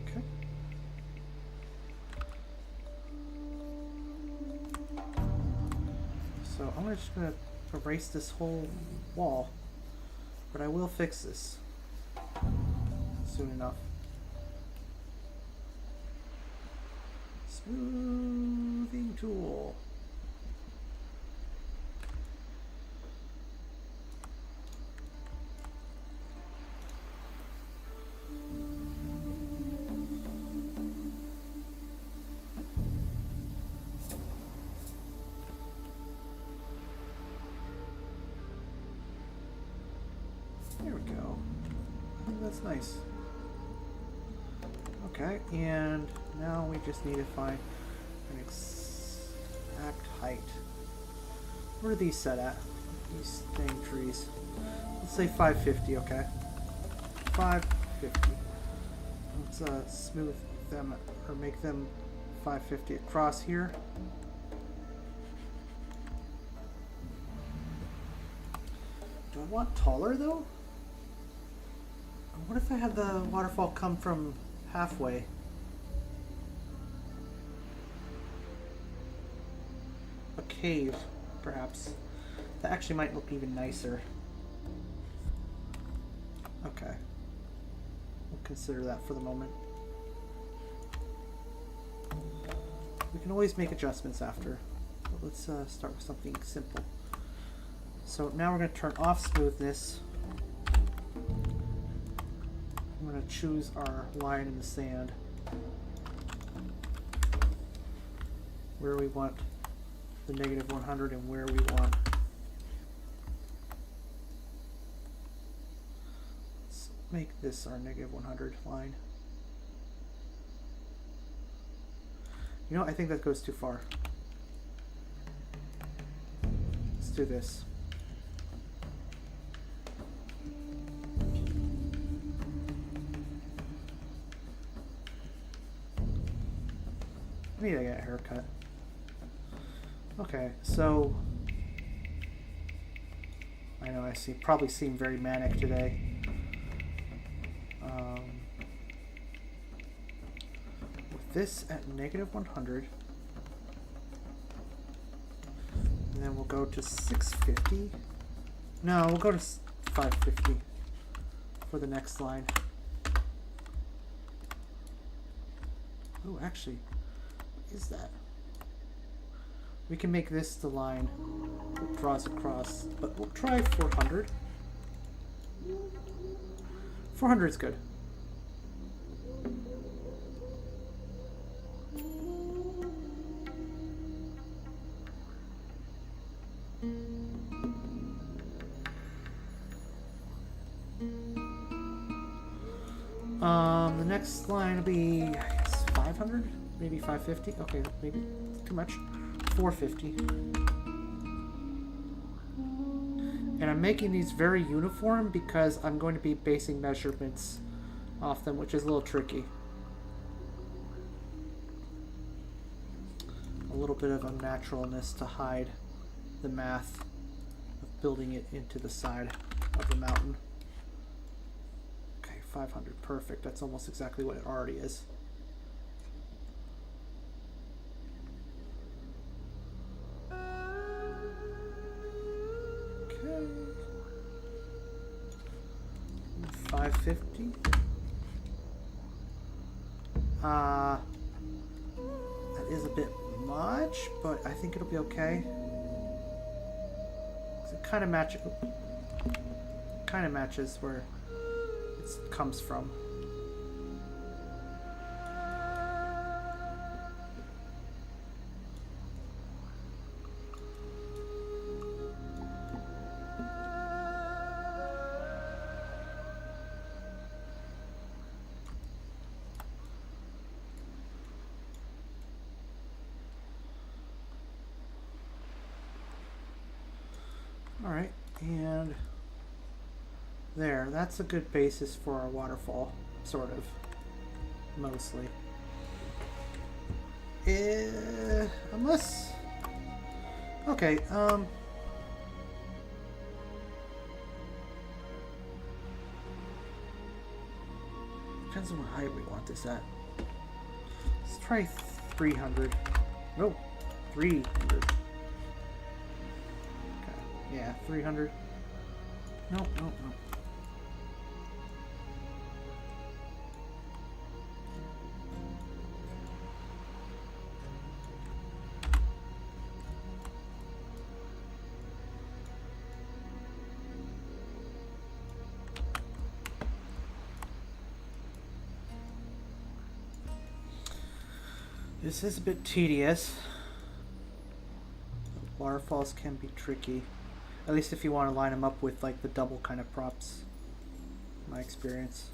Okay. So I'm just gonna erase this whole wall, but I will fix this soon enough. Smoothing tool. There we go. I think that's nice. Okay, and now we just need to find an exact height. Where are these set at? These dang trees. Let's say 550, okay? 550. Let's smooth them, or make them 550 across here. Do I want taller though? What if I had the waterfall come from halfway? A cave, perhaps. That actually might look even nicer. Okay. We'll consider that for the moment. We can always make adjustments after. But let's start with something simple. So now we're going to turn off smoothness. I'm going to choose our line in the sand. Where we want the negative 100 and where we want. Let's make this our negative 100 line. You know, I think that goes too far. Let's do this. I need to get a haircut. Okay, so I know probably seem very manic today. With this at negative 100, and then we'll go to 650. No, we'll go to 550 for the next line. Oh, actually, what is that? We can make this the line that draws across, but we'll try 400. 400 is good. The next line will be, I guess, 500, maybe 550. Okay, maybe too much. 450. And I'm making these very uniform because I'm going to be basing measurements off them, which is a little tricky. A little bit of unnaturalness to hide the math of building it into the side of the mountain. Okay, 500, perfect. That's almost exactly what it already is. Okay. 550. That is a bit much, but I think it'll be okay. It kind of matches where it comes from. Alright, and there, that's a good basis for our waterfall, sort of, mostly. Unless, okay, depends on what height we want this at. Let's try 300. No, 300. Yeah, 300. Nope. This is a bit tedious. Waterfalls can be tricky. At least if you want to line them up with like the double kind of props. My experience.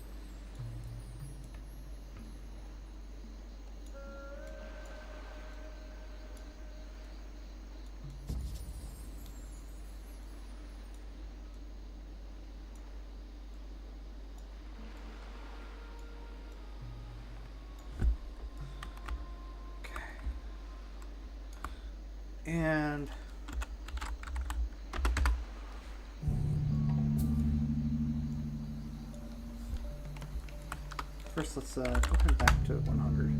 And first, let's go ahead back to 100.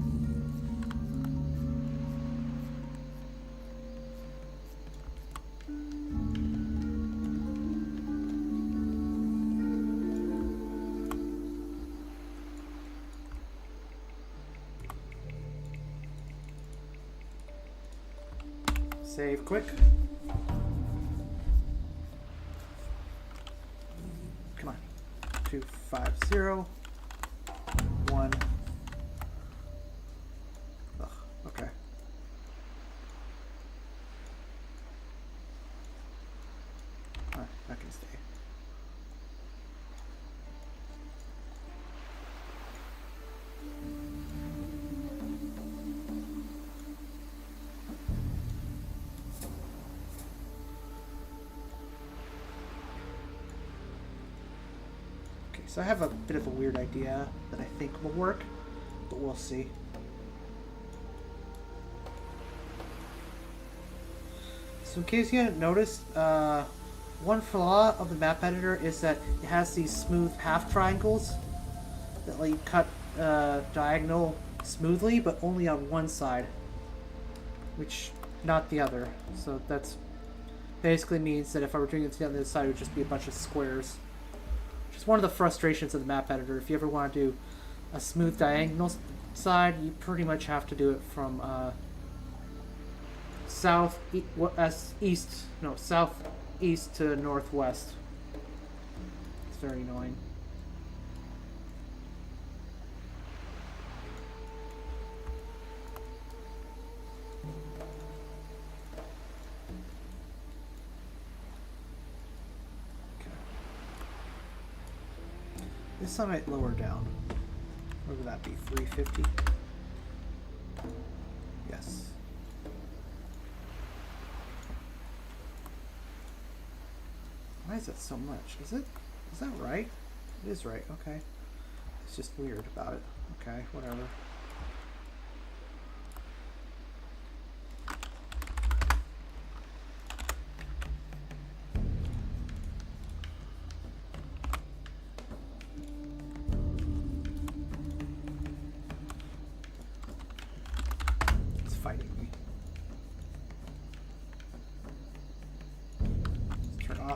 Save quick. Come on. 250 1. Ugh, okay. Alright, that can stay. So I have a bit of a weird idea that I think will work, but we'll see. So in case you hadn't noticed, one flaw of the map editor is that it has these smooth half triangles that let you cut diagonal smoothly, but only on one side, which not the other. So that's basically means that if I were doing it on the other side, it would just be a bunch of squares. It's one of the frustrations of the map editor. If you ever want to do a smooth diagonal side, you pretty much have to do it from southeast to northwest. It's very annoying. This I might lower down. What would that be? 350? Yes. Why is that so much? Is that right? It is right, okay. It's just weird about it. Okay, whatever.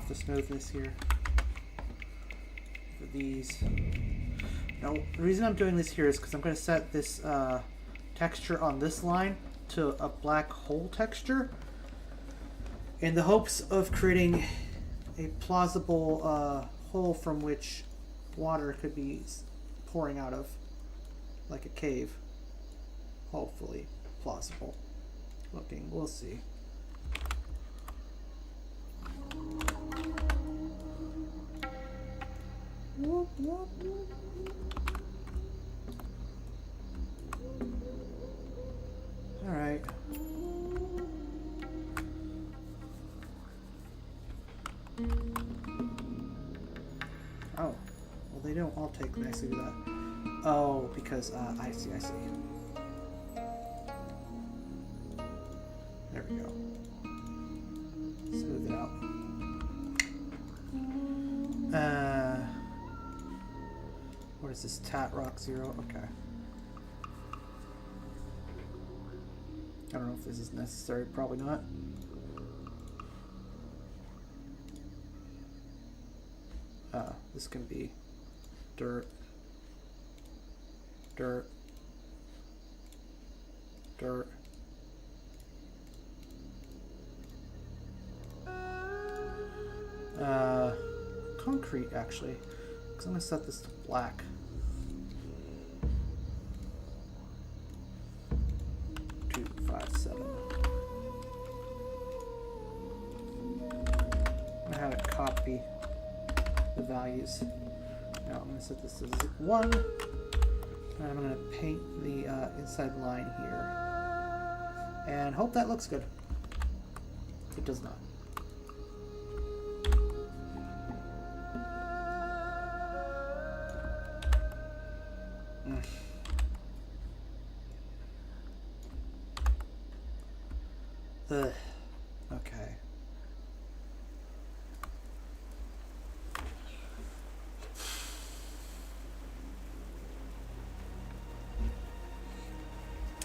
The smoothness here for these. Now, the reason I'm doing this here is because I'm going to set this texture on this line to a black hole texture in the hopes of creating a plausible hole from which water could be pouring out of, like a cave. Hopefully plausible looking. We'll see. Whoop, whoop, whoop. All right. Oh, well, they don't all take nicely to that. Oh, because I see. There we go. Smooth it out. What is this? Tat Rock 0? Okay. I don't know if this is necessary. Probably not. This can be dirt, dirt, dirt. Concrete, actually, because I'm going to set this to black. I'm going to have it copy the values. Now I'm going to set this to 1, and I'm going to paint the inside line here, and hope that looks good. It does not. Okay.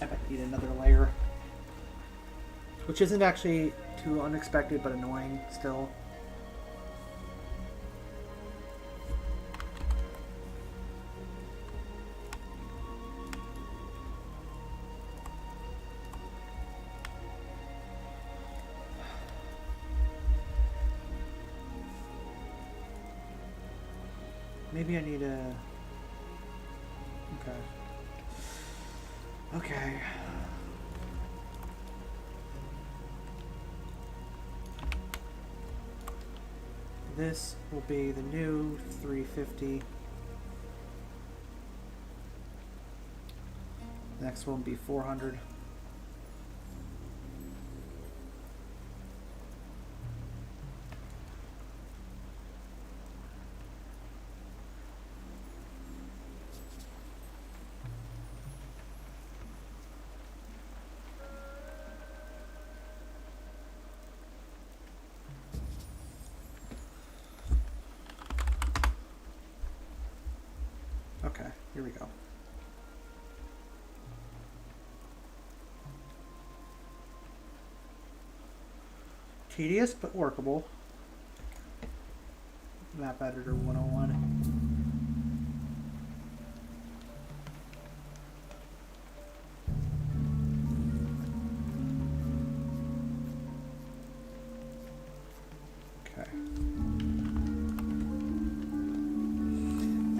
I might need another layer. Which isn't actually too unexpected, but annoying still. Maybe I need a... Okay. Okay. This will be the new 350. Next one will be 400. Okay, here we go. Tedious but workable. Map Editor 101. Okay.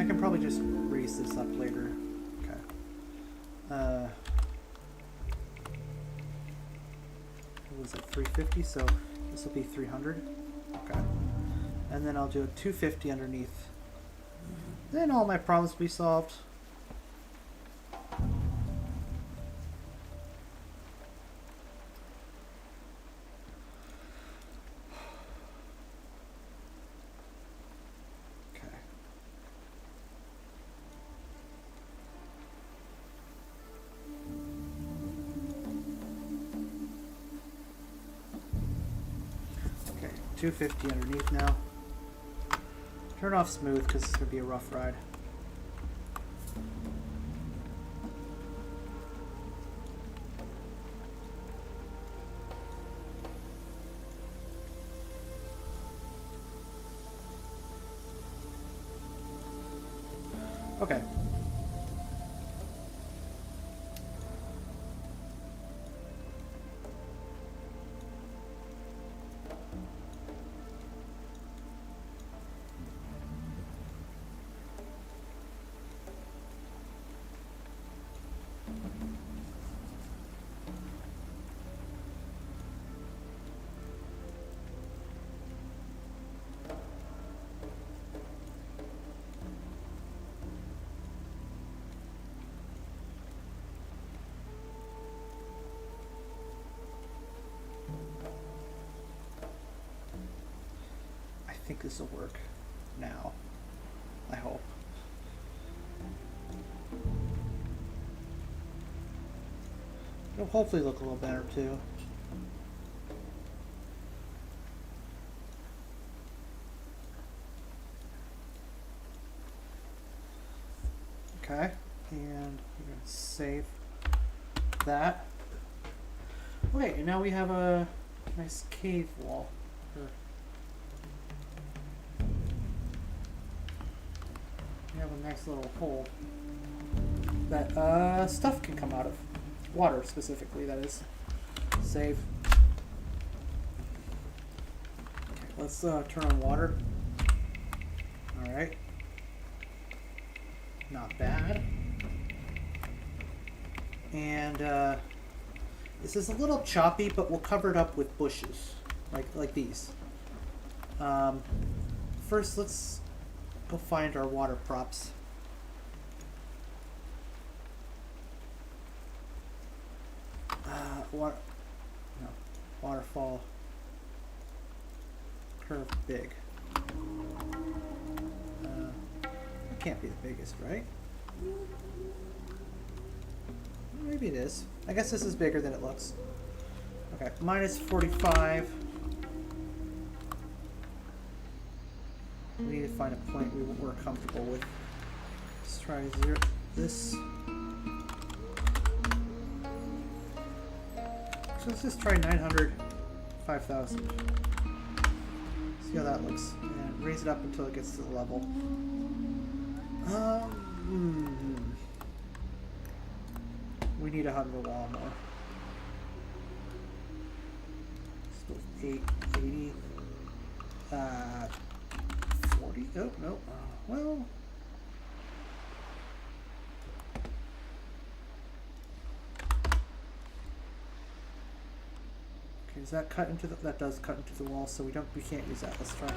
I can probably just raise this up later. Okay. What was it, 350? So this will be 300. Okay. And then I'll do a 250 underneath. Then all my problems will be solved. Okay, 250 underneath now. Turn off smooth because it's going to be a rough ride. Okay. I think this will work now. I hope. It'll hopefully look a little better too. Okay, and we're going to save that. Okay, and now we have a nice cave wall. We have a nice little hole that stuff can come out of. Water specifically, that is. Save. Okay, let's turn on water. Alright. Not bad. And this is a little choppy, but we'll cover it up with bushes, like these. First, let's go find our water props. Waterfall curve big. It can't be the biggest, right? Maybe it is. I guess this is bigger than it looks. Okay, minus 45. We need to find a point we're comfortable with. Let's try this. So let's just try 900, 5,000. See how that looks. And raise it up until it gets to the level. We need to hug the wall more. Still 880. 40? Oh, no. Well. Okay, does that cut into the, that does cut into the wall, so we can't use that. Let's try.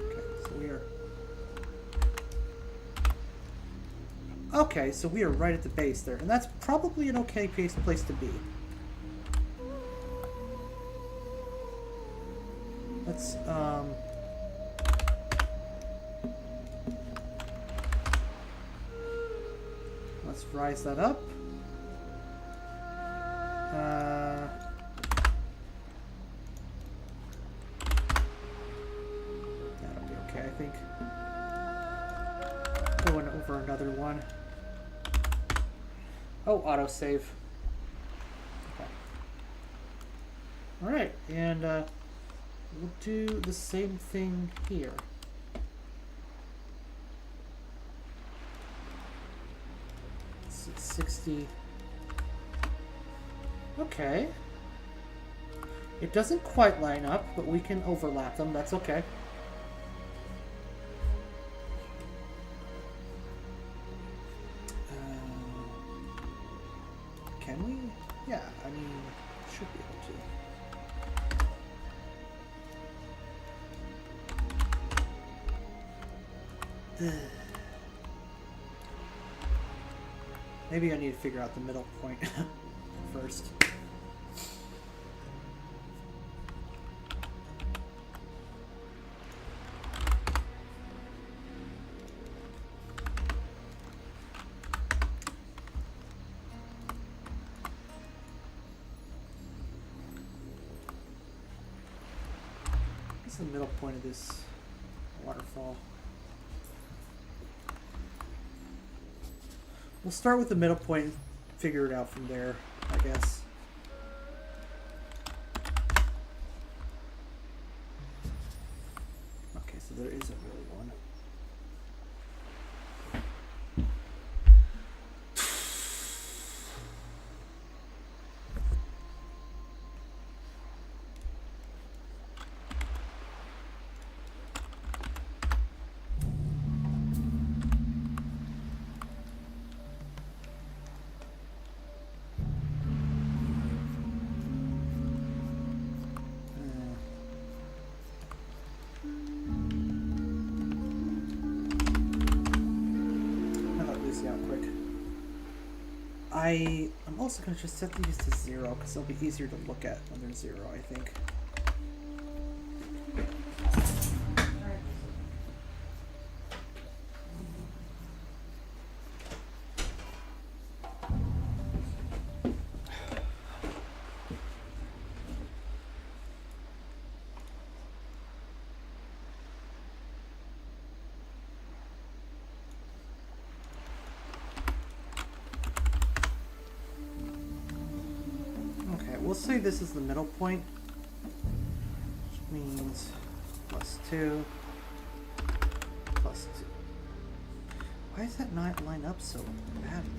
Okay, so we are. Okay, so we are right at the base there, and that's probably an okay place to be. Let's rise that up. That'll be okay, I think. Going over another one. Oh, autosave. Okay. Alright, and we'll do the same thing here. It's 60. Okay. It doesn't quite line up, but we can overlap them. That's okay. Can we? Yeah, I mean, should be able to. Maybe I need to figure out the middle point first. What's the middle point of this waterfall? We'll start with the middle point and figure it out from there, I guess. Okay, so there isn't really one. I'm also going to just set these to 0 because they'll be easier to look at when they're 0, I think. We'll say this is the middle point, which means +2, +2. Why does that not line up so badly?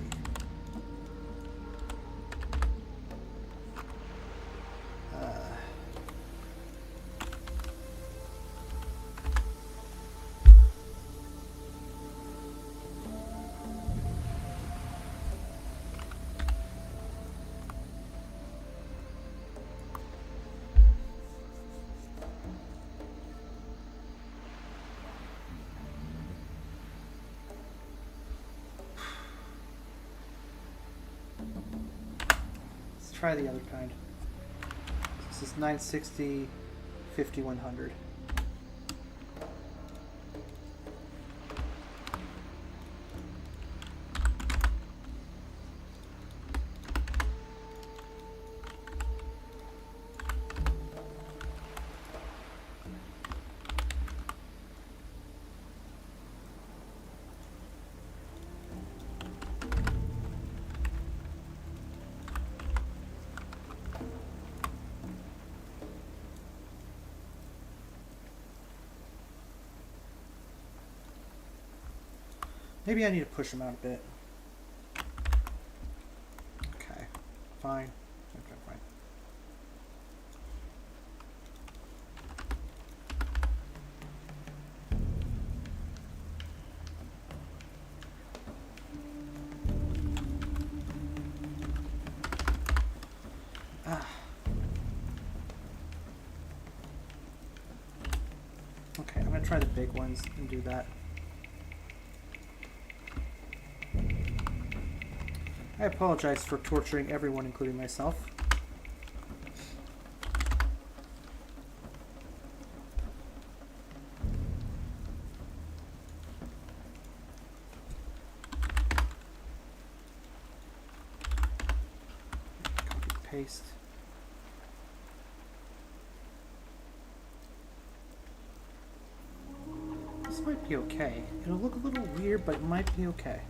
Try the other kind. This is 960, 5100. Maybe I need to push them out a bit. Okay, fine. Okay, fine. Okay, I'm gonna try the big ones and do that. I apologize for torturing everyone, including myself. Copy, paste. This might be okay. It'll look a little weird, but it might be okay.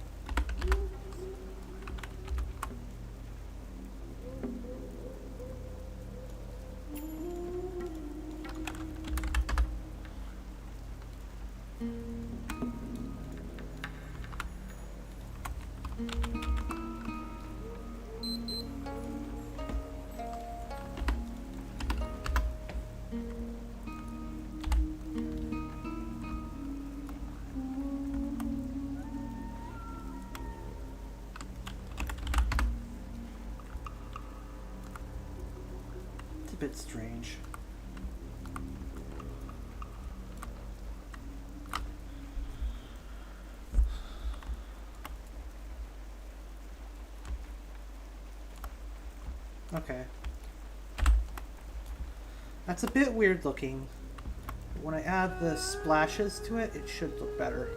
A bit strange. Okay. That's a bit weird looking. When I add the splashes to it, it should look better.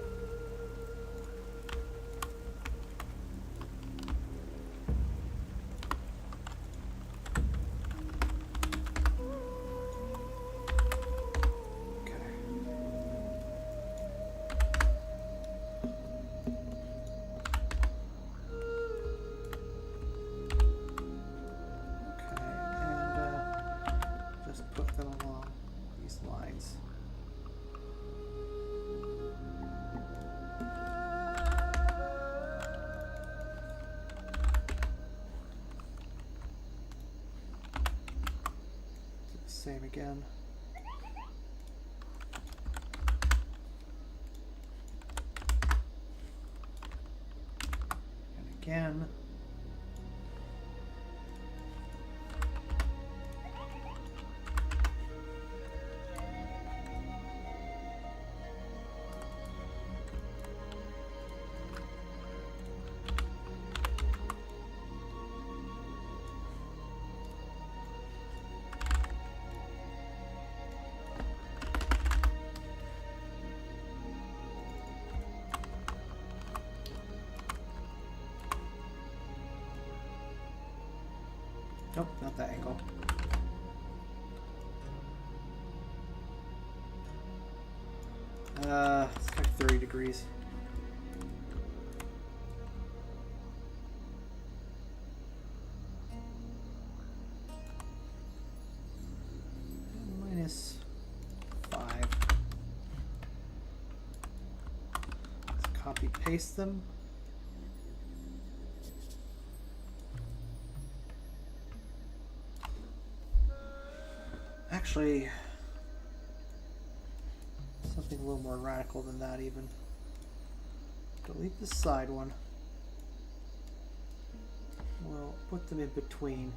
Same again. And again. Nope, not that angle. It's like 30 degrees. -5. Let's copy paste them. Actually, something a little more radical than that even. Delete the side one. We'll put them in between.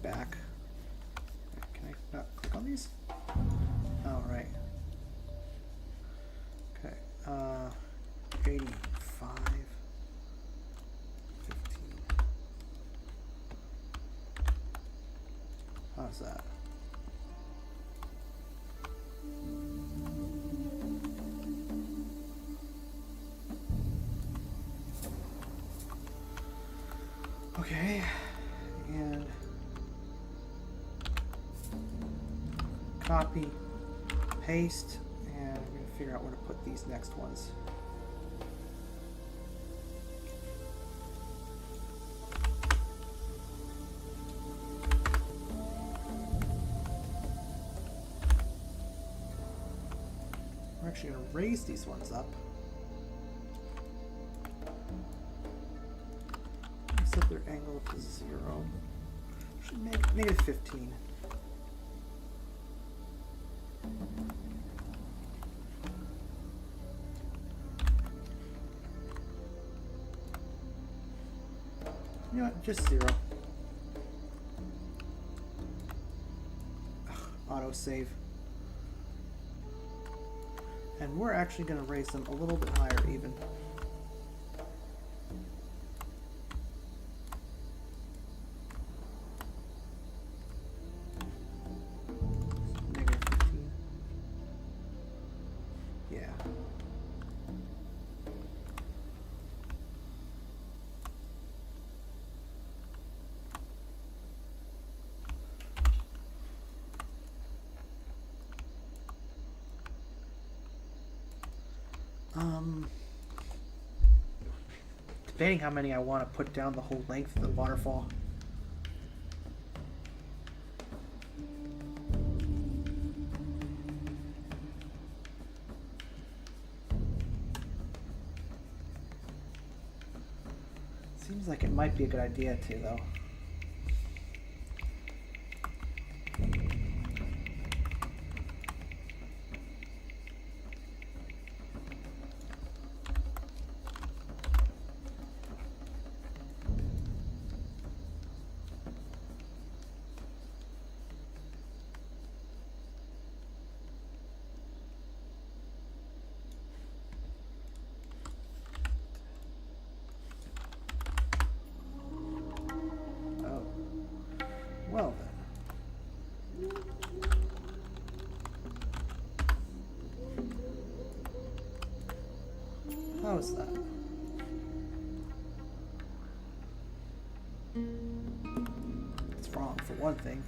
Back. Can I not click on these? All right. Okay. 85. 15. How's that? Okay, and copy, paste, and I'm going to figure out where to put these next ones. We're actually going to raise these ones up. Set their angle to 0. Should make negative 15. You know what? Just 0. Auto save. And we're actually going to raise them a little bit higher even. Negative 15. Yeah. Debating how many I want to put down the whole length of the waterfall. Seems like it might be a good idea too, though. Well then. How's that? It's wrong for one thing.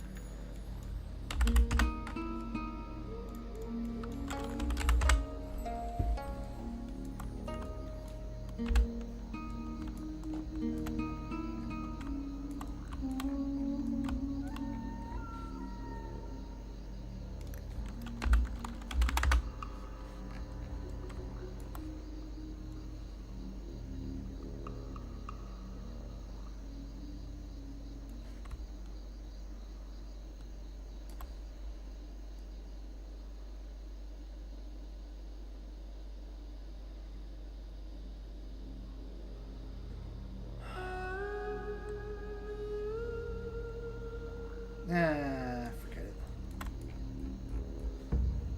Forget it.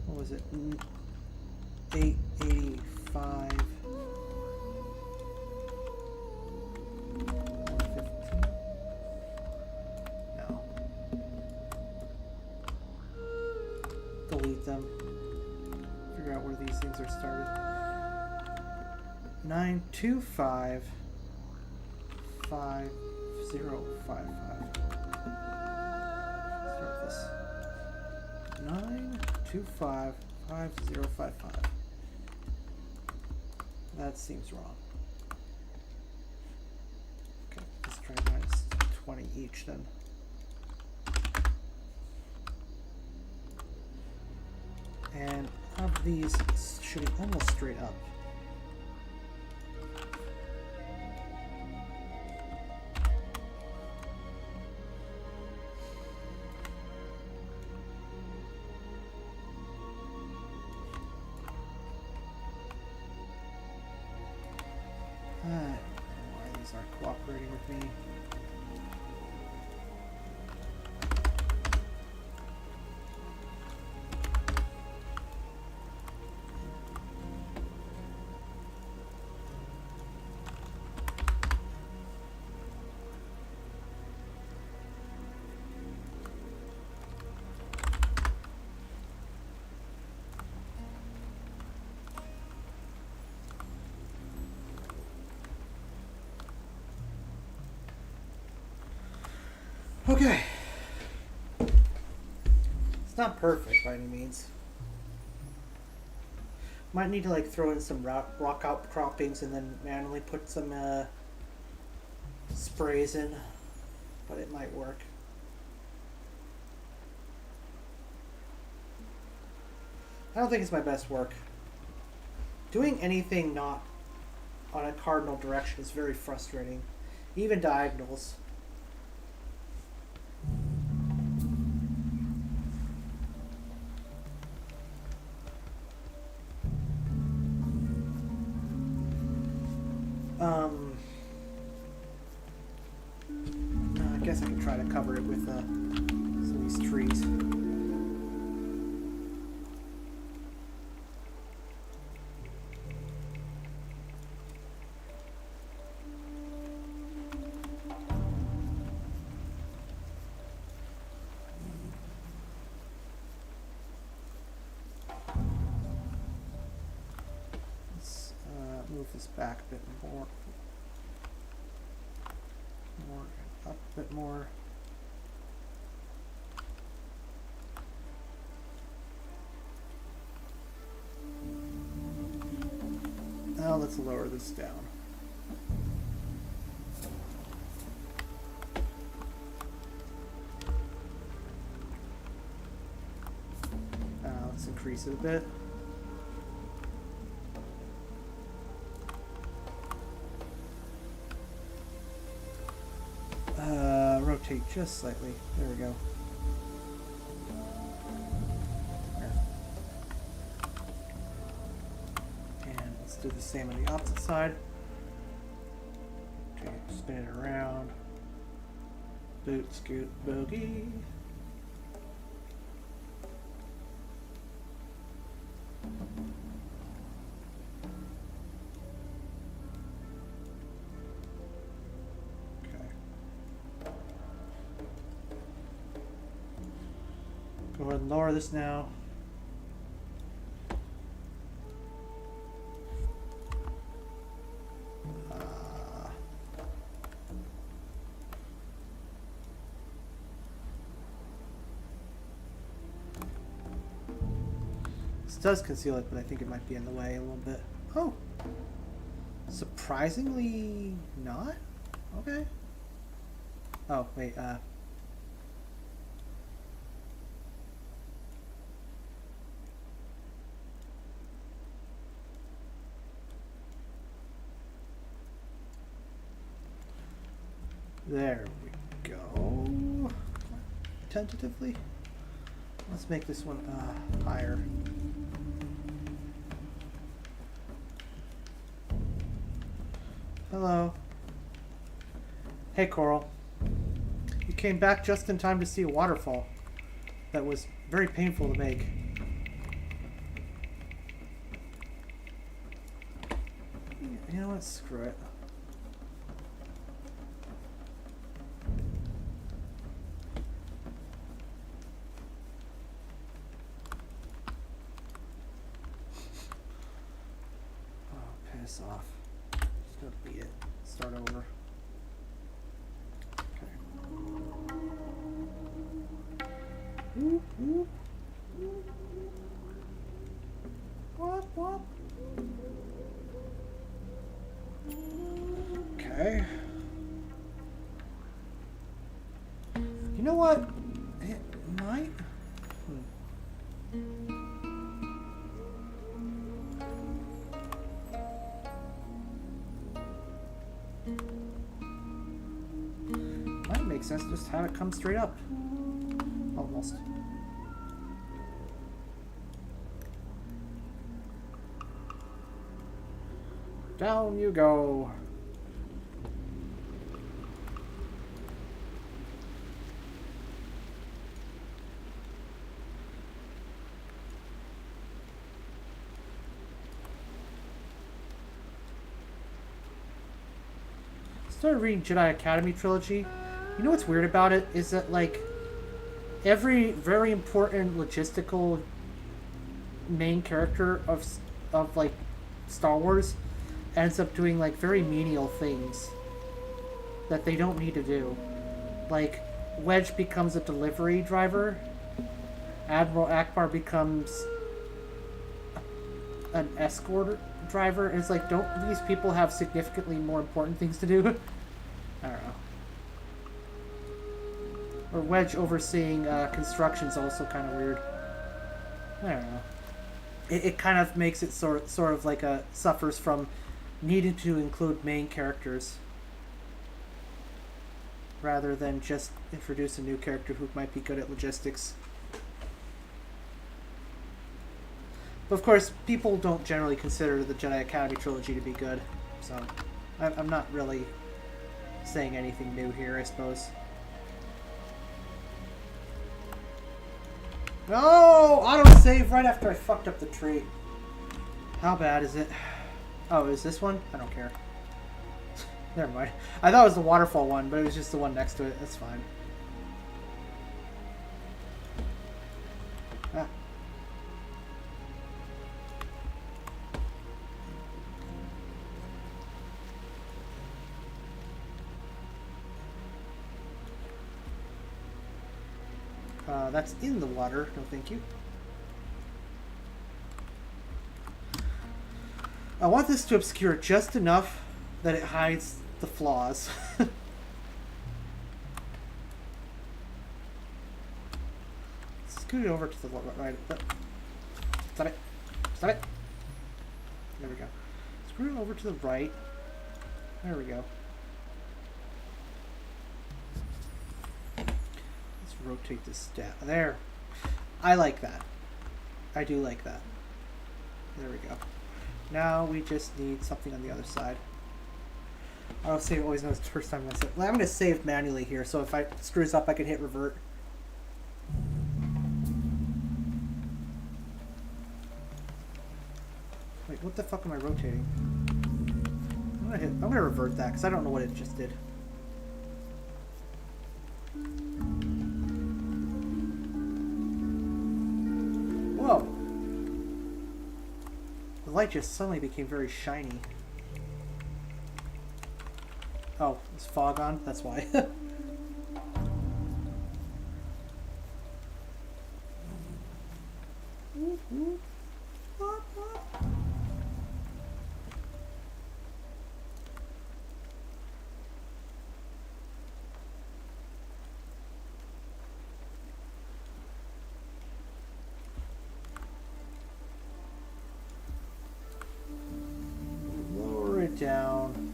What was it? 885. 115. No. Delete them. Figure out where these things are started. 925 5055. Start this. 925 5055. That seems wrong. Okay, let's try minus 20 each then. And of these, it's shooting almost straight up. I don't know why these aren't cooperating with me. Okay. It's not perfect by any means. Might need to like throw in some rock outcroppings and then manually put some sprays in, but it might work. I don't think it's my best work. Doing anything not on a cardinal direction is very frustrating. Even diagonals. I guess I can try to cover it with some of these trees. Let's move this back a bit more. Up a bit more. Now let's lower this down. Let's increase it a bit. Rotate just slightly. There we go. There. And let's do the same on the opposite side. Okay, spin it around. Boot, scoot, bogey. Go ahead and lower this now. This does conceal it, but I think it might be in the way a little bit. Oh! Surprisingly not? Okay. Oh, wait, there we go. Tentatively. Let's make this one higher. Hello. Hey, Coral. You came back just in time to see a waterfall. That was very painful to make. You know what? Screw it. Piss off. Just gonna beat it. Start over. Okay. Whoop, whoop. Whoop, whoop. Okay. You know what? It might. Makes sense just have it come straight up. Almost. Down you go. Started reading Jedi Academy trilogy. You know what's weird about it is that like every very important logistical main character of like Star Wars ends up doing like very menial things that they don't need to do. Like Wedge becomes a delivery driver. Admiral Akbar becomes an escort driver. It's like, don't these people have significantly more important things to do? I don't know. Or Wedge overseeing construction's also kind of weird. I don't know. It kind of makes it sort of like suffers from needing to include main characters rather than just introduce a new character who might be good at logistics. But of course, people don't generally consider the Jedi Academy trilogy to be good, so I'm not really saying anything new here, I suppose. No! Autosave right after I fucked up the tree. How bad is it? Oh, is this one? I don't care. Never mind. I thought it was the waterfall one, but it was just the one next to it. That's fine. Ah. That's in the water. No, thank you. I want this to obscure just enough that it hides the flaws. Scoot it over to the right. Stop it. Stop it. There we go. Screw it over to the right. There we go. Let's rotate this down. There. I like that. I do like that. There we go. Now we just need something on the other side. I'll save always knows the first time I save. I'm going to save manually here, so if I screws up, I can hit revert. Wait, what the fuck am I rotating? I'm gonna revert that because I don't know what it just did. Whoa! The light just suddenly became very shiny. Oh, is fog on? That's why. Lower it down.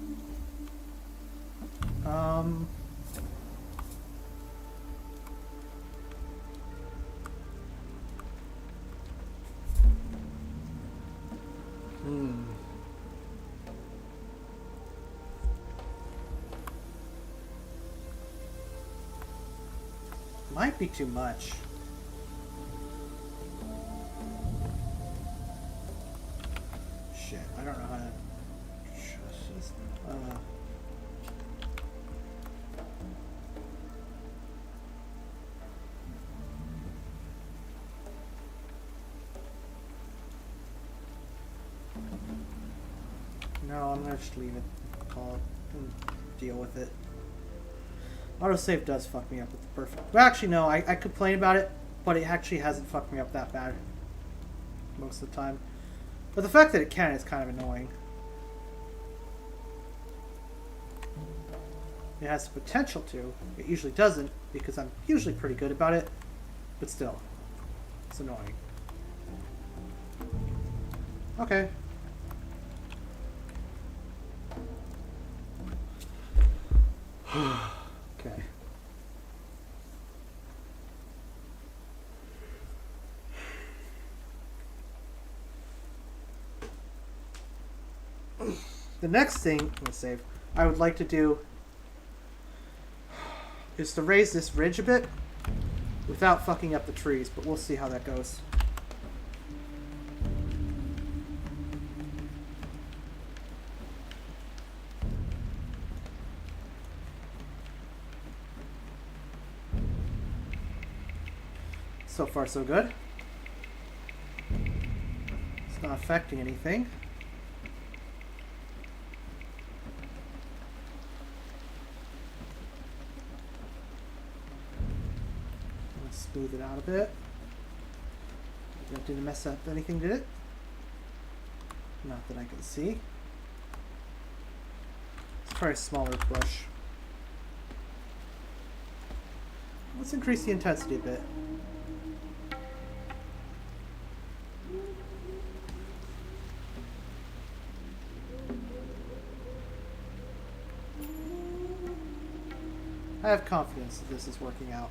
Might be too much. Shit, I don't know how to just No, I'm gonna just leave it. Call it and deal with it. Autosave does fuck me up with the perfect. Well, actually, no. I complain about it, but it actually hasn't fucked me up that bad most of the time. But the fact that it can is kind of annoying. It has the potential to. It usually doesn't, because I'm usually pretty good about it. But still, it's annoying. Okay. Okay. The next thing I'm gonna save I would like to do is to raise this ridge a bit without fucking up the trees, but we'll see how that goes. So far, so good. It's not affecting anything. smooth it out a bit. That didn't mess up anything, did it? Not that I can see. Let's try a smaller brush. Let's increase the intensity a bit. I have confidence that this is working out.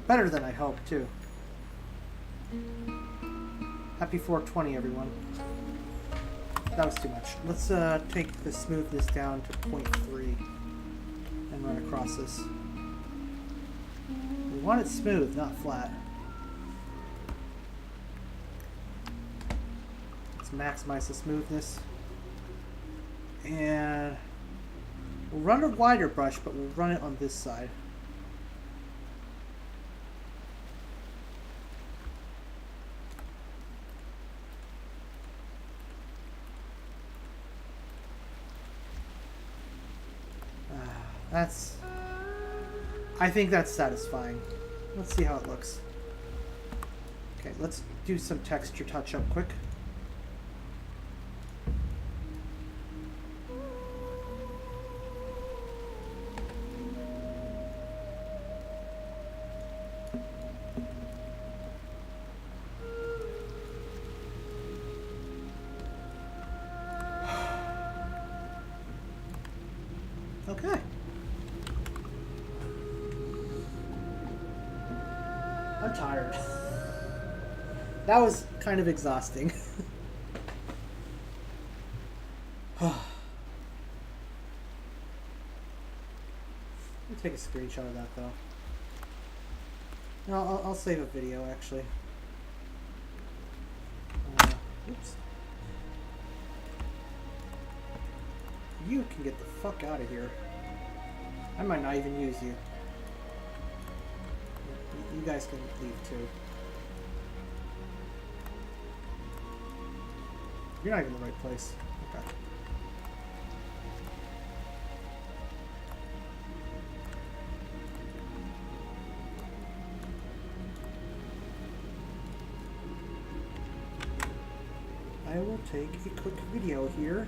Better than I hoped, too. Happy 420, everyone. That was too much. Let's take the smoothness down to 0.3 and run across this. We want it smooth, not flat. Let's maximize the smoothness. And we'll run a wider brush, but we'll run it on this side. I think that's satisfying. Let's see how it looks. Okay, let's do some texture touch up quick. Okay. I'm tired. That was kind of exhausting. Let me take a screenshot of that though. No, I'll save a video actually. Oops. You can get the fuck out of here. I might not even use you. You guys can leave too. You're not even in the right place. Okay. I will take a quick video here.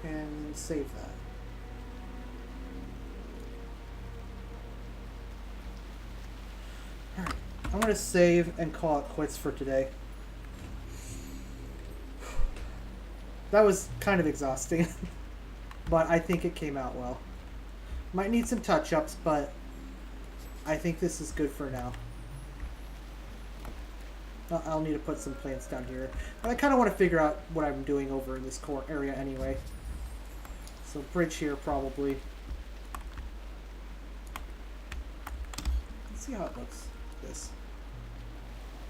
And save that. Alright, I'm going to save and call it quits for today. That was kind of exhausting, but I think it came out well. Might need some touch-ups, but I think this is good for now. I'll need to put some plants down here. But I kind of want to figure out what I'm doing over in this core area anyway. So bridge here probably. Let's see how it looks. This.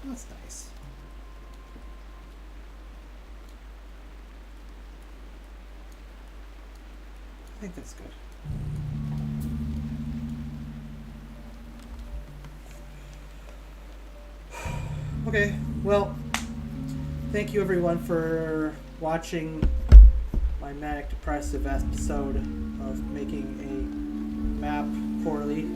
That's nice. I think that's good. Okay, well, thank you everyone for watching my manic depressive episode of making a map poorly.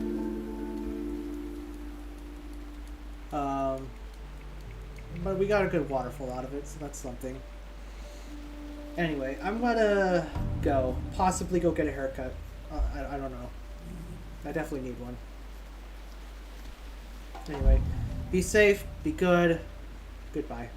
But we got a good waterfall out of it, so that's something. Anyway, I'm gonna go. Possibly go get a haircut. I don't know. I definitely need one. Anyway, be safe, be good. Goodbye.